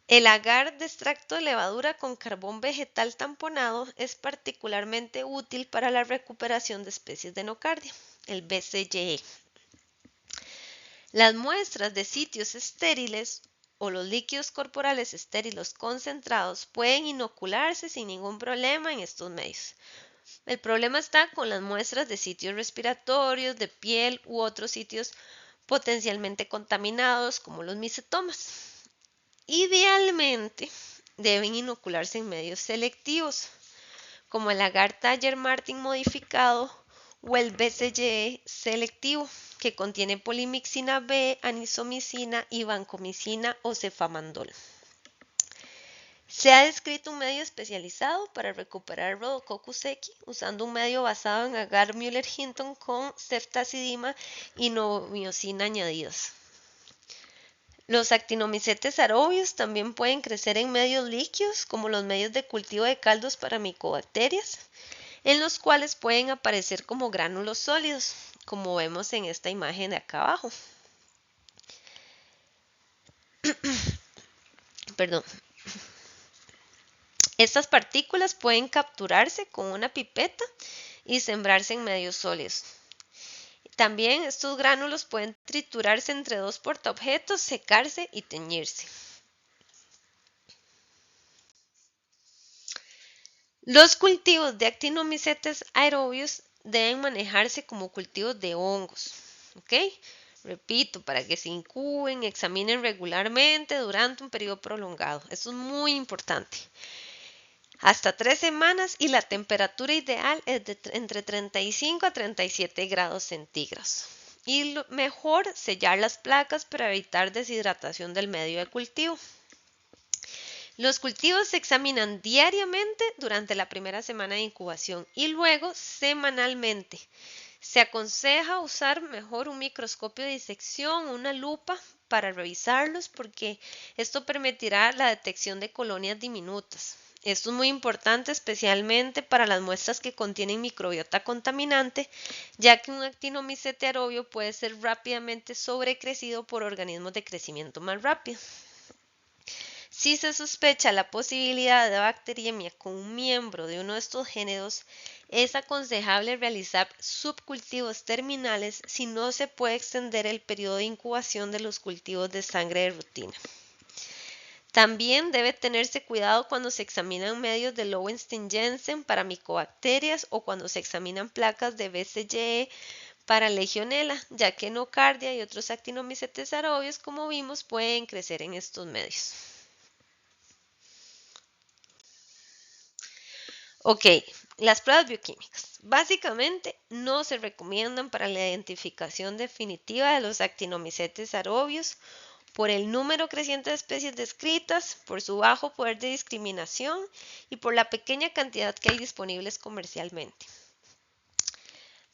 El agar de extracto de levadura con carbón vegetal tamponado es particularmente útil para la recuperación de especies de nocardia, el BCGE. Las muestras de sitios estériles o los líquidos corporales estériles concentrados pueden inocularse sin ningún problema en estos medios. El problema está con las muestras de sitios respiratorios, de piel u otros sitios potencialmente contaminados como los micetomas. Idealmente deben inocularse en medios selectivos, como el agar Taller-Martin modificado o el BCG selectivo, que contiene polimixina B, anisomicina y vancomicina o cefamandol. Se ha descrito un medio especializado para recuperar Rhodococcus equi usando un medio basado en agar Müller-Hinton con ceftazidima y novomiosina añadidos. Los actinomicetes aerobios también pueden crecer en medios líquidos, como los medios de cultivo de caldos para micobacterias, en los cuales pueden aparecer como gránulos sólidos, como vemos en esta imagen de acá abajo. Perdón. Estas partículas pueden capturarse con una pipeta y sembrarse en medios sólidos. También estos gránulos pueden triturarse entre dos portaobjetos, secarse y teñirse. Los cultivos de actinomicetes aerobios deben manejarse como cultivos de hongos, ¿ok? Repito, para que se incuben, examinen regularmente durante un periodo prolongado. Esto es muy importante. Hasta 3 semanas y la temperatura ideal es de entre 35 a 37 grados centígrados. Y mejor sellar las placas para evitar deshidratación del medio de cultivo. Los cultivos se examinan diariamente durante la primera semana de incubación y luego semanalmente. Se aconseja usar mejor un microscopio de disección o una lupa para revisarlos porque esto permitirá la detección de colonias diminutas. Esto es muy importante especialmente para las muestras que contienen microbiota contaminante, ya que un actinomicete aerobio puede ser rápidamente sobrecrecido por organismos de crecimiento más rápido. Si se sospecha la posibilidad de bacteriemia con un miembro de uno de estos géneros, es aconsejable realizar subcultivos terminales si no se puede extender el periodo de incubación de los cultivos de sangre de rutina. También debe tenerse cuidado cuando se examinan medios de Lowenstein-Jensen para micobacterias o cuando se examinan placas de BCG para legionela, ya que nocardia y otros actinomicetes aerobios, como vimos, pueden crecer en estos medios. Ok, las pruebas bioquímicas. Básicamente no se recomiendan para la identificación definitiva de los actinomicetes aerobios por el número creciente de especies descritas, por su bajo poder de discriminación y por la pequeña cantidad que hay disponibles comercialmente.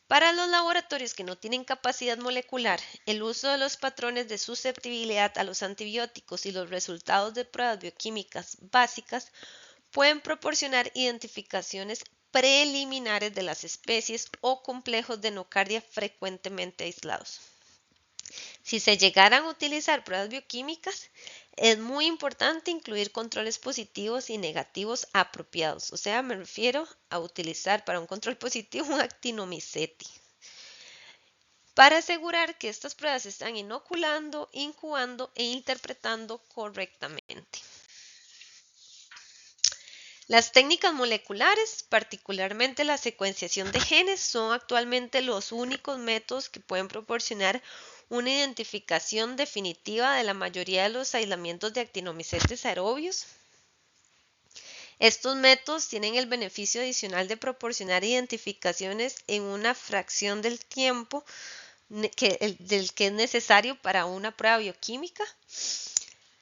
Para los laboratorios que no tienen capacidad molecular, el uso de los patrones de susceptibilidad a los antibióticos y los resultados de pruebas bioquímicas básicas pueden proporcionar identificaciones preliminares de las especies o complejos de nocardia frecuentemente aislados. Si se llegaran a utilizar pruebas bioquímicas, es muy importante incluir controles positivos y negativos apropiados. O sea, me refiero a utilizar para un control positivo un actinomycete, para asegurar que estas pruebas se están inoculando, incubando e interpretando correctamente. Las técnicas moleculares, particularmente la secuenciación de genes, son actualmente los únicos métodos que pueden proporcionar una identificación definitiva de la mayoría de los aislamientos de actinomicetes aerobios. Estos métodos tienen el beneficio adicional de proporcionar identificaciones en una fracción del tiempo del que es necesario para una prueba bioquímica.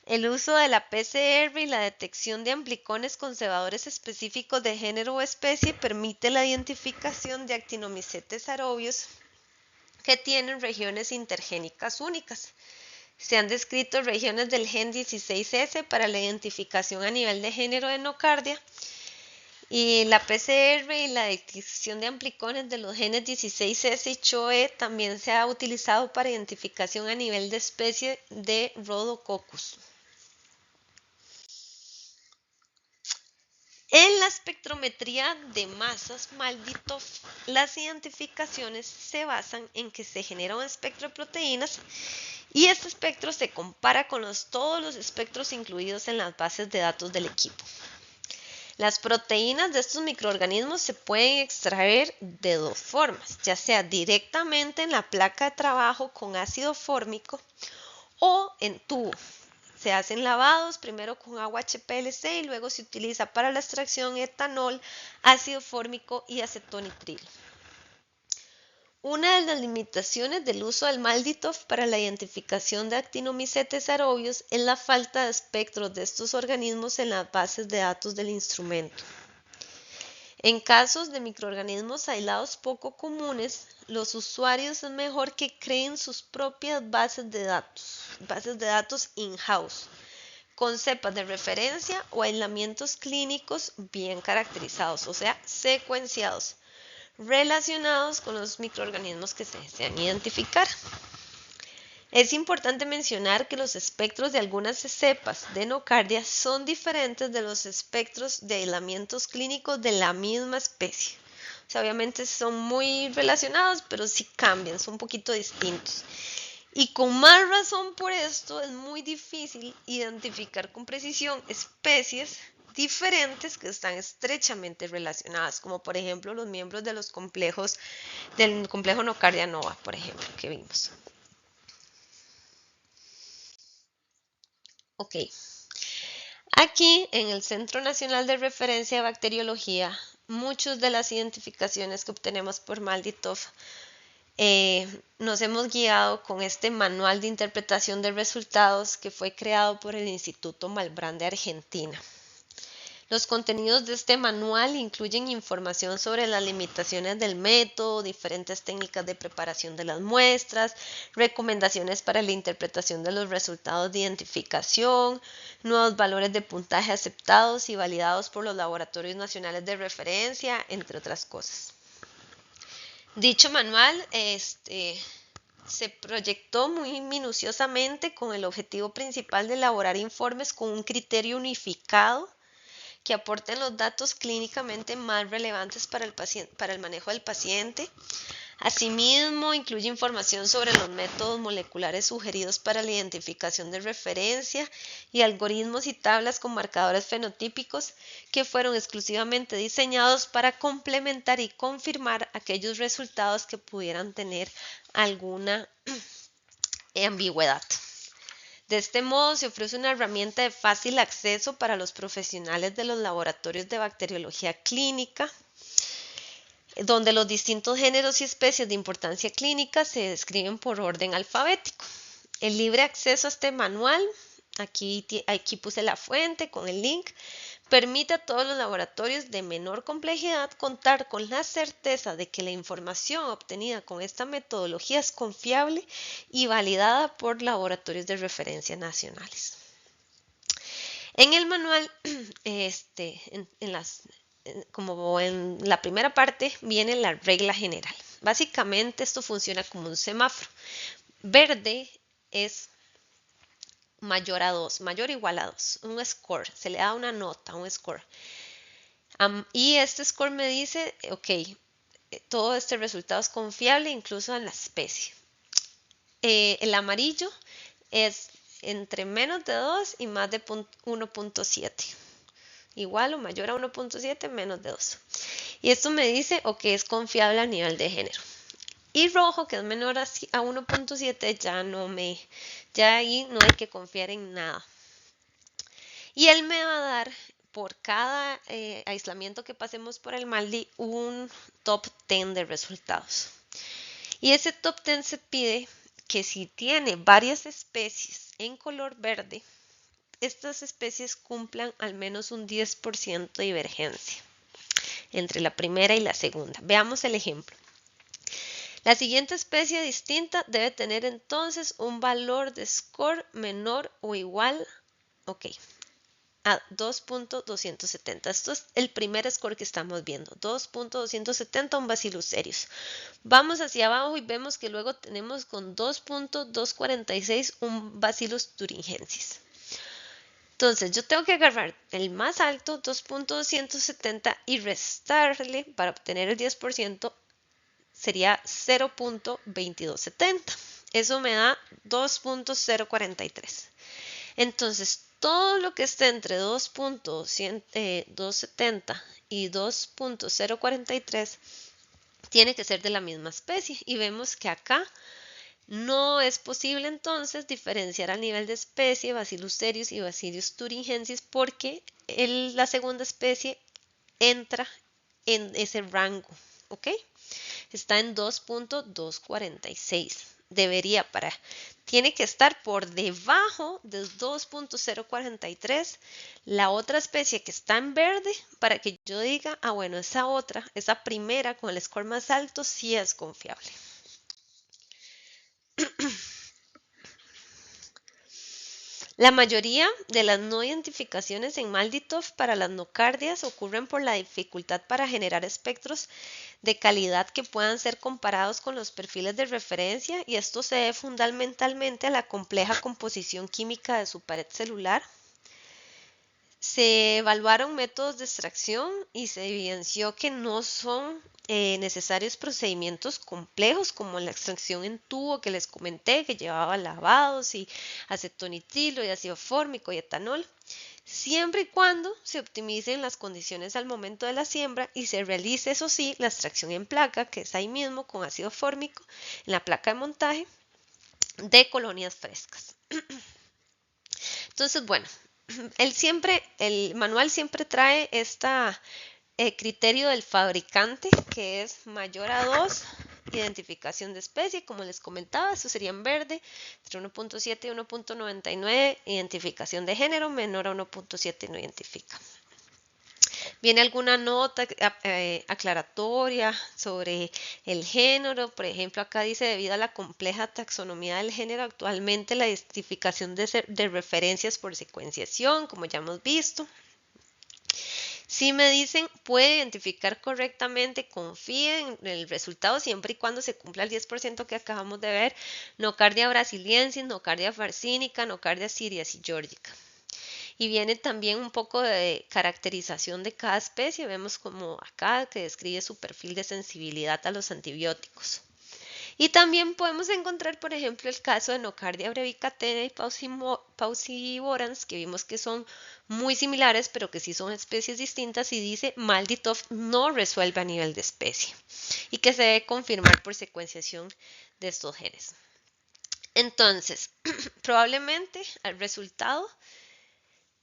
El uso de la PCR y la detección de amplicones conservadores específicos de género o especie permite la identificación de actinomicetes aerobios que tienen regiones intergénicas únicas. Se han descrito regiones del gen 16S para la identificación a nivel de género de nocardia, y la PCR y la detección de amplicones de los genes 16S y CHOE también se ha utilizado para identificación a nivel de especie de Rhodococcus. En la espectrometría de masas Malditov, las identificaciones se basan en que se genera un espectro de proteínas y este espectro se compara con todos los espectros incluidos en las bases de datos del equipo. Las proteínas de estos microorganismos se pueden extraer de dos formas, ya sea directamente en la placa de trabajo con ácido fórmico o en tubo. Se hacen lavados primero con agua HPLC y luego se utiliza para la extracción etanol, ácido fórmico y acetonitrilo. Una de las limitaciones del uso del Malditov para la identificación de actinomicetes aerobios es la falta de espectros de estos organismos en las bases de datos del instrumento. En casos de microorganismos aislados poco comunes, los usuarios es mejor que creen sus propias bases de datos in-house, con cepas de referencia o aislamientos clínicos bien caracterizados, o sea, secuenciados, relacionados con los microorganismos que se desean identificar. Es importante mencionar que los espectros de algunas cepas de nocardia son diferentes de los espectros de aislamientos clínicos de la misma especie. O sea, obviamente son muy relacionados, pero sí cambian, son un poquito distintos. Y con más razón por esto es muy difícil identificar con precisión especies diferentes que están estrechamente relacionadas, como por ejemplo los miembros de los complejos del complejo Nocardia nova, por ejemplo, que vimos. Ok, aquí en el Centro Nacional de Referencia de Bacteriología, muchas de las identificaciones que obtenemos por Malditov nos hemos guiado con este manual de interpretación de resultados que fue creado por el Instituto Malbrán de Argentina. Los contenidos de este manual incluyen información sobre las limitaciones del método, diferentes técnicas de preparación de las muestras, recomendaciones para la interpretación de los resultados de identificación, nuevos valores de puntaje aceptados y validados por los laboratorios nacionales de referencia, entre otras cosas. Dicho manual se proyectó muy minuciosamente con el objetivo principal de elaborar informes con un criterio unificado que aporten los datos clínicamente más relevantes para el manejo del paciente, Asimismo, incluye información sobre los métodos moleculares sugeridos para la identificación de referencia y algoritmos y tablas con marcadores fenotípicos que fueron exclusivamente diseñados para complementar y confirmar aquellos resultados que pudieran tener alguna ambigüedad. De este modo, se ofrece una herramienta de fácil acceso para los profesionales de los laboratorios de bacteriología clínica, donde los distintos géneros y especies de importancia clínica se describen por orden alfabético. El libre acceso a este manual, aquí puse la fuente con el link, permite a todos los laboratorios de menor complejidad contar con la certeza de que la información obtenida con esta metodología es confiable y validada por laboratorios de referencia nacionales. En el manual, como en la primera parte, viene la regla general. Básicamente esto funciona como un semáforo. Verde es mayor a 2, mayor o igual a 2, un score, se le da una nota, un score. Y este score me dice, ok, todo este resultado es confiable incluso en la especie. El amarillo es entre menos de 2 y más de 1.7. Igual o mayor a 1.7, menos de 2. Y esto me dice, ok, es confiable a nivel de género. Y rojo, que es menor a 1.7, ya ahí no hay que confiar en nada. Y él me va a dar, por cada aislamiento que pasemos por el MALDI, un top 10 de resultados. Y ese top 10 se pide que si tiene varias especies en color verde, estas especies cumplan al menos un 10% de divergencia entre la primera y la segunda. Veamos el ejemplo. La siguiente especie distinta debe tener entonces un valor de score menor o igual, a 2.270. Esto es el primer score que estamos viendo, 2.270, un Bacillus cereus. Vamos hacia abajo y vemos que luego tenemos con 2.246 un Bacillus thuringiensis. Entonces yo tengo que agarrar el más alto, 2.270, y restarle para obtener el 10%, sería 0.2270. Eso me da 2.043. Entonces, todo lo que esté entre 2.270 y 2.043 tiene que ser de la misma especie. Y vemos que acá no es posible entonces diferenciar a nivel de especie Bacillus cereus y Bacillus thuringiensis porque la segunda especie entra en ese rango, ¿ok? Está en 2.246. Tiene que estar por debajo de 2.043 la otra especie que está en verde para que yo diga, bueno, esa primera con el score más alto sí es confiable. La mayoría de las no identificaciones en MALDI-TOF para las nocardias ocurren por la dificultad para generar espectros de calidad que puedan ser comparados con los perfiles de referencia, y esto se debe fundamentalmente a la compleja composición química de su pared celular. Se evaluaron métodos de extracción y se evidenció que no son necesarios procedimientos complejos como la extracción en tubo que les comenté, que llevaba lavados y acetonitrilo y ácido fórmico y etanol, siempre y cuando se optimicen las condiciones al momento de la siembra y se realice, eso sí, la extracción en placa, que es ahí mismo con ácido fórmico en la placa de montaje de colonias frescas. Entonces, bueno, el manual siempre trae criterio del fabricante, que es mayor a 2, identificación de especie, como les comentaba, eso sería en verde, entre 1.7 y 1.99, identificación de género, menor a 1.7 no identifica. Viene alguna nota aclaratoria sobre el género, por ejemplo, acá dice, debido a la compleja taxonomía del género, actualmente la identificación de referencias por secuenciación, como ya hemos visto. Si me dicen, puede identificar correctamente, confíen en el resultado siempre y cuando se cumpla el 10% que acabamos de ver, Nocardia brasiliensis, Nocardia farcínica, Nocardia sirias y georgica. Y viene también un poco de caracterización de cada especie. Vemos como acá que describe su perfil de sensibilidad a los antibióticos. Y también podemos encontrar, por ejemplo, el caso de Nocardia brevicatea y Pauciborans, que vimos que son muy similares, pero que sí son especies distintas, y dice Malditov no resuelve a nivel de especie y que se debe confirmar por secuenciación de estos genes. Entonces, probablemente el resultado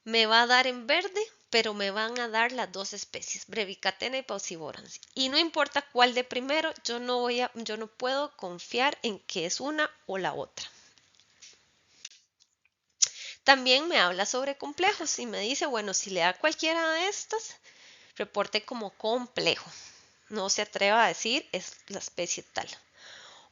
me va a dar en verde, pero me van a dar las dos especies, Brevicatena y Pauciborans. Y no importa cuál de primero, yo no puedo confiar en que es una o la otra. También me habla sobre complejos y me dice, bueno, si le da cualquiera de estas, reporte como complejo. No se atreva a decir es la especie tal.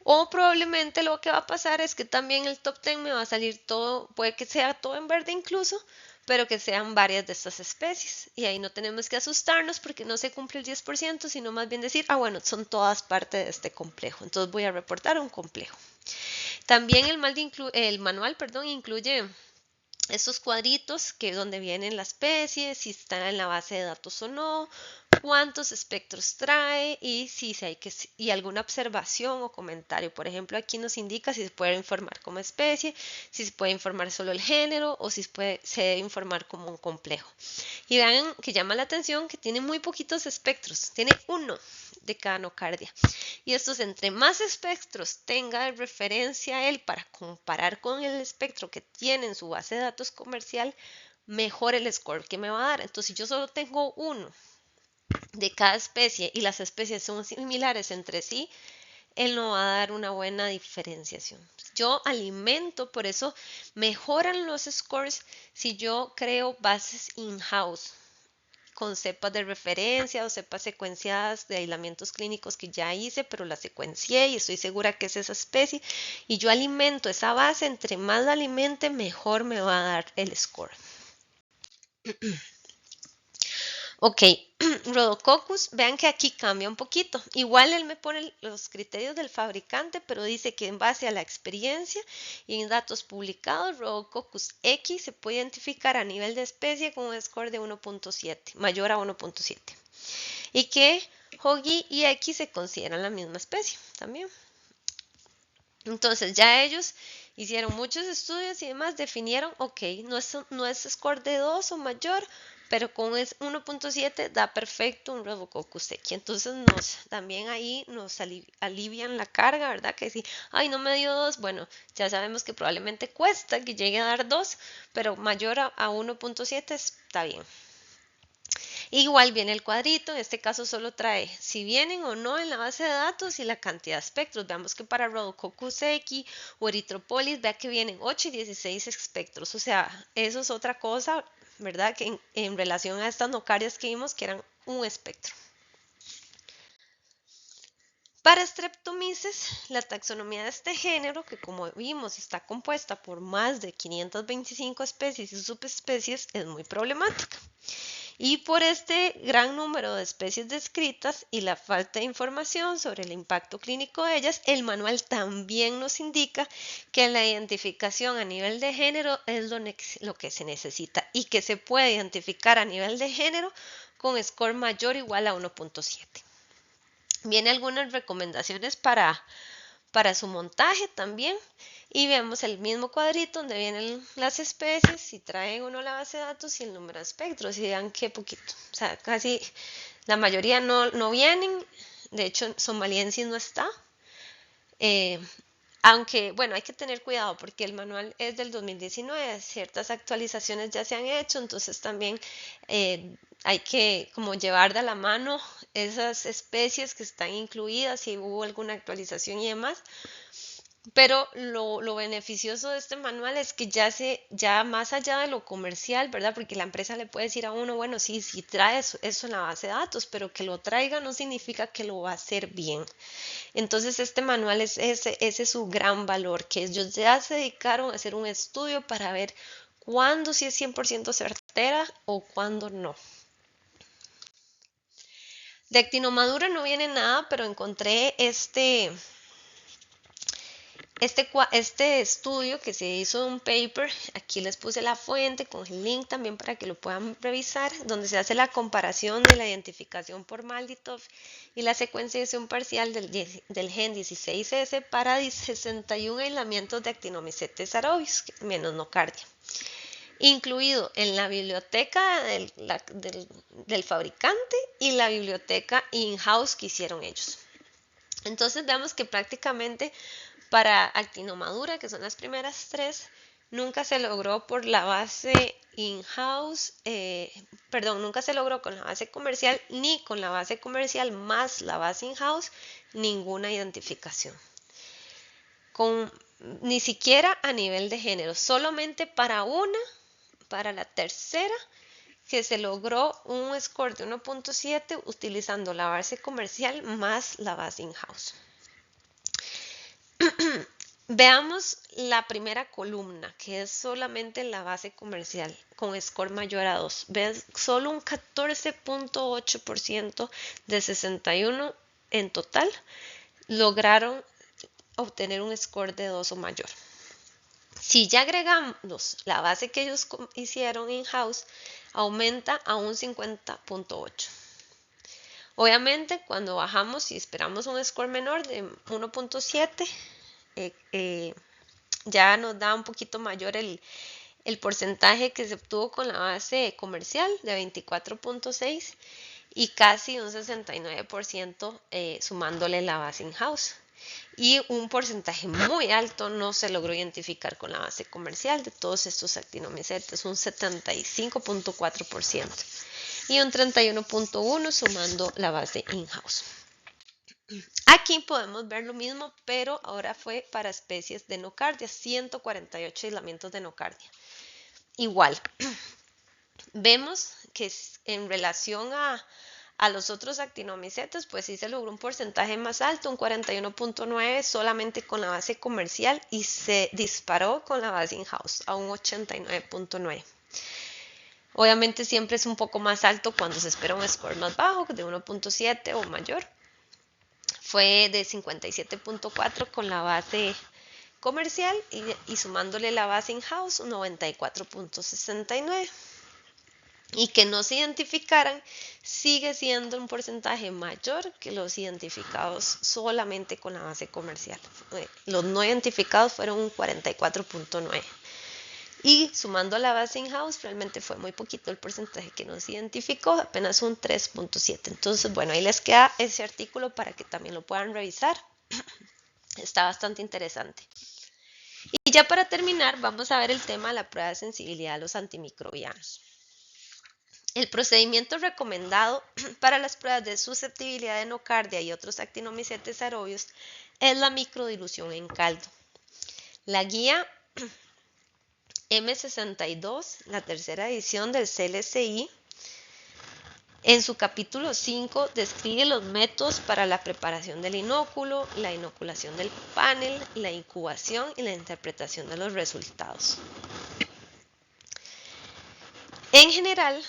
O probablemente lo que va a pasar es que también el top 10 me va a salir todo, puede que sea todo en verde incluso, pero que sean varias de estas especies. Y ahí no tenemos que asustarnos porque no se cumple el 10%, sino más bien decir, bueno, son todas parte de este complejo. Entonces voy a reportar un complejo. También el manual incluye estos cuadritos que es donde vienen las especies, si están en la base de datos o no, cuántos espectros trae y si hay y alguna observación o comentario. Por ejemplo, aquí nos indica si se puede informar como especie, si se puede informar solo el género o si se debe informar como un complejo. Y vean que llama la atención que tiene muy poquitos espectros, tiene uno de cada nocardia. Y estos, entre más espectros tenga de referencia él para comparar con el espectro que tiene en su base de datos comercial, mejor el score que me va a dar. Entonces, si yo solo tengo uno de cada especie y las especies son similares entre sí, él no va a dar una buena diferenciación. Yo alimento, por eso mejoran los scores si yo creo bases in-house con cepas de referencia o cepas secuenciadas de aislamientos clínicos que ya hice, pero la secuencié y estoy segura que es esa especie. Y yo alimento esa base, entre más la alimente, mejor me va a dar el score. Ok, Rhodococcus, vean que aquí cambia un poquito. Igual él me pone los criterios del fabricante, pero dice que en base a la experiencia y en datos publicados, Rhodococcus X se puede identificar a nivel de especie con un score de 1.7, mayor a 1.7. Y que Hogi y X se consideran la misma especie también. Entonces ya ellos hicieron muchos estudios y demás, definieron, ok, no es score de 2 o mayor, pero con 1.7 da perfecto un Rhodococcus X. Entonces también ahí nos alivian la carga, ¿verdad? Que si, no me dio 2, bueno, ya sabemos que probablemente cuesta que llegue a dar 2, pero mayor a 1.7 está bien. Igual viene el cuadrito, en este caso solo trae si vienen o no en la base de datos y la cantidad de espectros. Veamos que para Rhodococcus X o Erythropolis, vea que vienen 8 y 16 espectros. O sea, eso es otra cosa, ¿verdad? Que en relación a estas nocarias que vimos que eran un espectro. Para Streptomyces, la taxonomía de este género, que como vimos está compuesta por más de 525 especies y subespecies, es muy problemática. Y por este gran número de especies descritas y la falta de información sobre el impacto clínico de ellas, el manual también nos indica que la identificación a nivel de género es lo que se necesita y que se puede identificar a nivel de género con score mayor o igual a 1.7. Viene algunas recomendaciones para su montaje también. Y vemos el mismo cuadrito donde vienen las especies y traen uno la base de datos y el número de espectros. Y vean qué poquito. O sea, casi la mayoría no vienen. De hecho, somaliensis no está. Aunque, bueno, hay que tener cuidado porque el manual es del 2019. Ciertas actualizaciones ya se han hecho. Entonces también hay que como llevar de la mano esas especies que están incluidas si hubo alguna actualización y demás. Pero lo beneficioso de este manual es que ya más allá de lo comercial, ¿verdad? Porque la empresa le puede decir a uno, bueno, sí trae eso en la base de datos, pero que lo traiga no significa que lo va a hacer bien. Entonces este manual ese es su gran valor, que ellos ya se dedicaron a hacer un estudio para ver cuándo sí es 100% certera o cuándo no. De actinomadura no viene nada, pero encontré Este estudio que se hizo un paper, aquí les puse la fuente con el link también para que lo puedan revisar, donde se hace la comparación de la identificación por Malditov y la secuenciación parcial del gen 16S para 61 aislamientos de actinomicetes aerobios menos nocardia, incluido en la biblioteca del fabricante y la biblioteca in-house que hicieron ellos. Entonces vemos que prácticamente para actinomadura, que son las primeras tres, nunca se logró por la base in-house, nunca se logró con la base comercial ni con la base comercial más la base in-house ninguna identificación. Ni siquiera a nivel de género, solamente para la tercera, que se logró un score de 1.7 utilizando la base comercial más la base in-house. Veamos la primera columna, que es solamente la base comercial con score mayor a 2. Ves, solo un 14.8% de 61 en total lograron obtener un score de 2 o mayor. Si ya agregamos la base que ellos hicieron in-house, aumenta a un 50.8. Obviamente, cuando bajamos y esperamos un score menor de 1.7, ya nos da un poquito mayor el porcentaje que se obtuvo con la base comercial de 24.6 y casi un 69% sumándole la base in-house. Y un porcentaje muy alto no se logró identificar con la base comercial de todos estos actinomicetes, un 75.4% y un 31.1% sumando la base in-house. Aquí podemos ver lo mismo, pero ahora fue para especies de nocardia, 148 aislamientos de nocardia. Igual, vemos que en relación a los otros actinomicetes, pues sí se logró un porcentaje más alto, un 41.9 solamente con la base comercial y se disparó con la base in-house a un 89.9. Obviamente siempre es un poco más alto cuando se espera un score más bajo, de 1.7 o mayor. Fue de 57.4 con la base comercial y sumándole la base in-house, un 94.69. Y que no se identificaran sigue siendo un porcentaje mayor que los identificados solamente con la base comercial. Los no identificados fueron un 44.9. Y sumando la base in-house, realmente fue muy poquito el porcentaje que nos identificó, apenas un 3.7. Entonces, bueno, ahí les queda ese artículo para que también lo puedan revisar. Está bastante interesante. Y ya para terminar, vamos a ver el tema de la prueba de sensibilidad a los antimicrobianos. El procedimiento recomendado para las pruebas de susceptibilidad de nocardia y otros actinomicetes aerobios es la microdilución en caldo. La guía M62, la tercera edición del CLCI, en su capítulo 5 describe los métodos para la preparación del inóculo, la inoculación del panel, la incubación y la interpretación de los resultados. En general,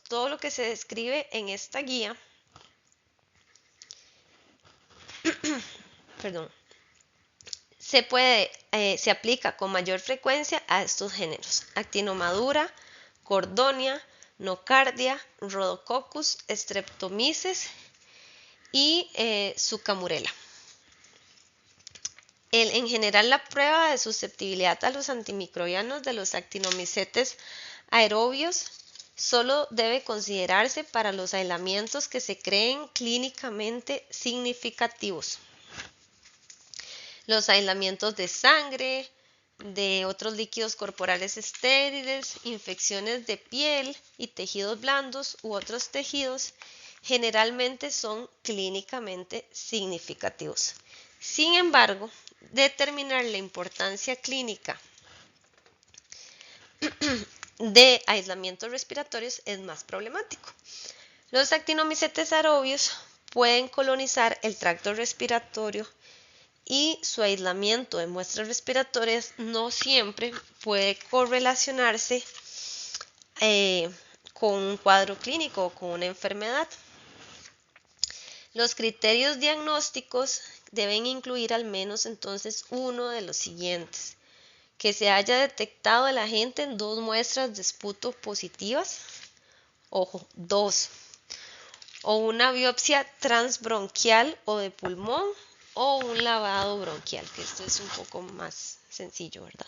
todo lo que se describe en esta guía se aplica con mayor frecuencia a estos géneros: actinomadura, cordonia, nocardia, rhodococcus, streptomyces y zucamurela. En general, la prueba de susceptibilidad a los antimicrobianos de los actinomicetes aerobios solo debe considerarse para los aislamientos que se creen clínicamente significativos. Los aislamientos de sangre, de otros líquidos corporales estériles, infecciones de piel y tejidos blandos u otros tejidos generalmente son clínicamente significativos. Sin embargo, determinar la importancia clínica de aislamientos respiratorios es más problemático. Los actinomicetes aerobios pueden colonizar el tracto respiratorio y su aislamiento de muestras respiratorias no siempre puede correlacionarse con un cuadro clínico o con una enfermedad. Los criterios diagnósticos deben incluir al menos entonces uno de los siguientes: que se haya detectado el agente en 2 muestras de esputo positivas, ojo, 2, o una biopsia transbronquial o de pulmón, o un lavado bronquial, que esto es un poco más sencillo, ¿verdad?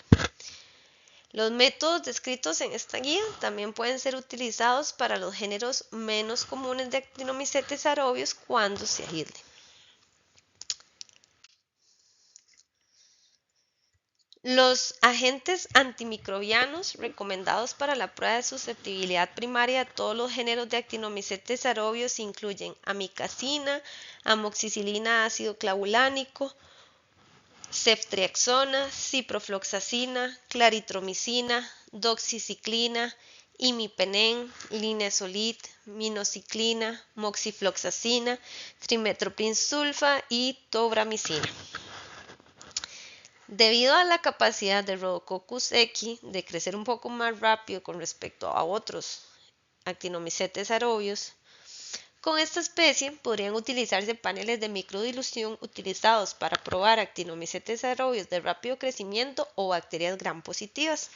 Los métodos descritos en esta guía también pueden ser utilizados para los géneros menos comunes de actinomycetes aerobios cuando se aíslen. Los agentes antimicrobianos recomendados para la prueba de susceptibilidad primaria de todos los géneros de actinomycetes aerobios incluyen amicacina, amoxicilina ácido clavulánico, ceftriaxona, ciprofloxacina, claritromicina, doxiciclina, imipenem, linezolid, minoxiclina, moxifloxacina, trimetoprim-sulfa y tobramicina. Debido a la capacidad de Rhodococcus equi de crecer un poco más rápido con respecto a otros actinomycetes aerobios, con esta especie podrían utilizarse paneles de microdilución utilizados para probar actinomycetes aerobios de rápido crecimiento o bacterias gram positivas.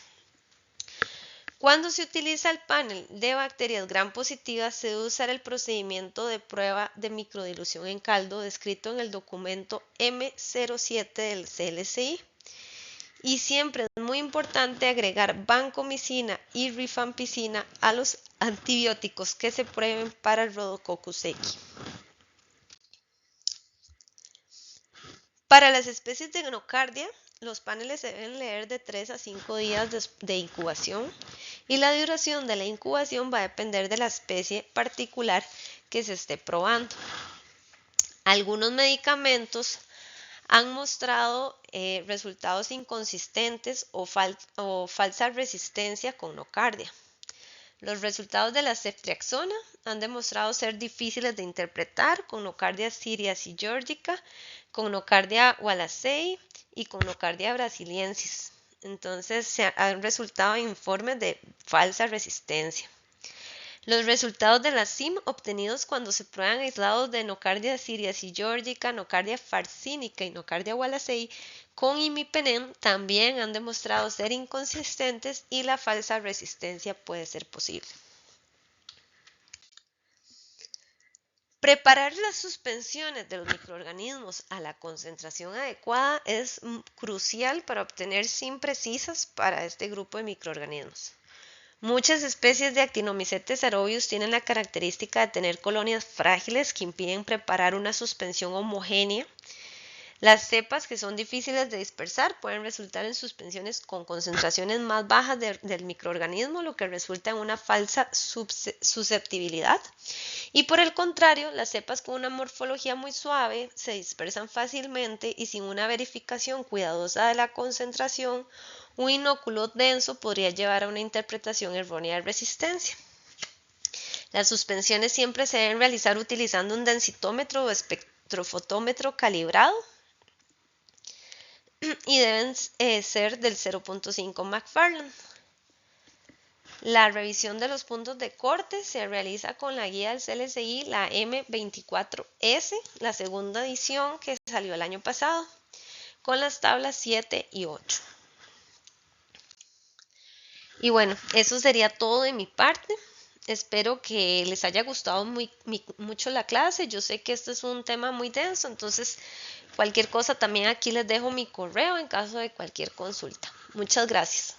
Cuando se utiliza el panel de bacterias gram positivas, se debe usar el procedimiento de prueba de microdilución en caldo descrito en el documento M07 del CLCI. Y siempre es muy importante agregar vancomicina y rifampicina a los antibióticos que se prueben para el Rhodococcus equi. Para las especies de nocardia, los paneles se deben leer de 3 a 5 días de incubación, y la duración de la incubación va a depender de la especie particular que se esté probando. Algunos medicamentos han mostrado resultados inconsistentes o falsa resistencia con nocardia. Los resultados de la ceftriaxona han demostrado ser difíciles de interpretar con nocardia siriaci georgica, con nocardia wallacei y con nocardia brasiliensis. Entonces se han resultado informes de falsa resistencia. Los resultados de la CIM obtenidos cuando se prueban aislados de nocardia siriaci georgica, nocardia farcínica y nocardia wallacei con imipenem también han demostrado ser inconsistentes y la falsa resistencia puede ser posible. Preparar las suspensiones de los microorganismos a la concentración adecuada es crucial para obtener CIM precisas para este grupo de microorganismos. Muchas especies de actinomycetes aerobios tienen la característica de tener colonias frágiles que impiden preparar una suspensión homogénea. Las cepas que son difíciles de dispersar pueden resultar en suspensiones con concentraciones más bajas del microorganismo, lo que resulta en una falsa susceptibilidad. Y por el contrario, las cepas con una morfología muy suave se dispersan fácilmente y sin una verificación cuidadosa de la concentración, un inóculo denso podría llevar a una interpretación errónea de resistencia. Las suspensiones siempre se deben realizar utilizando un densitómetro o espectrofotómetro calibrado y deben ser del 0.5 McFarland. La revisión de los puntos de corte se realiza con la guía del CLCI, la M24S, la segunda edición que salió el año pasado, con las tablas 7 y 8. Y bueno, eso sería todo de mi parte. Espero que les haya gustado mucho la clase. Yo sé que este es un tema muy denso, entonces cualquier cosa también aquí les dejo mi correo en caso de cualquier consulta. Muchas gracias.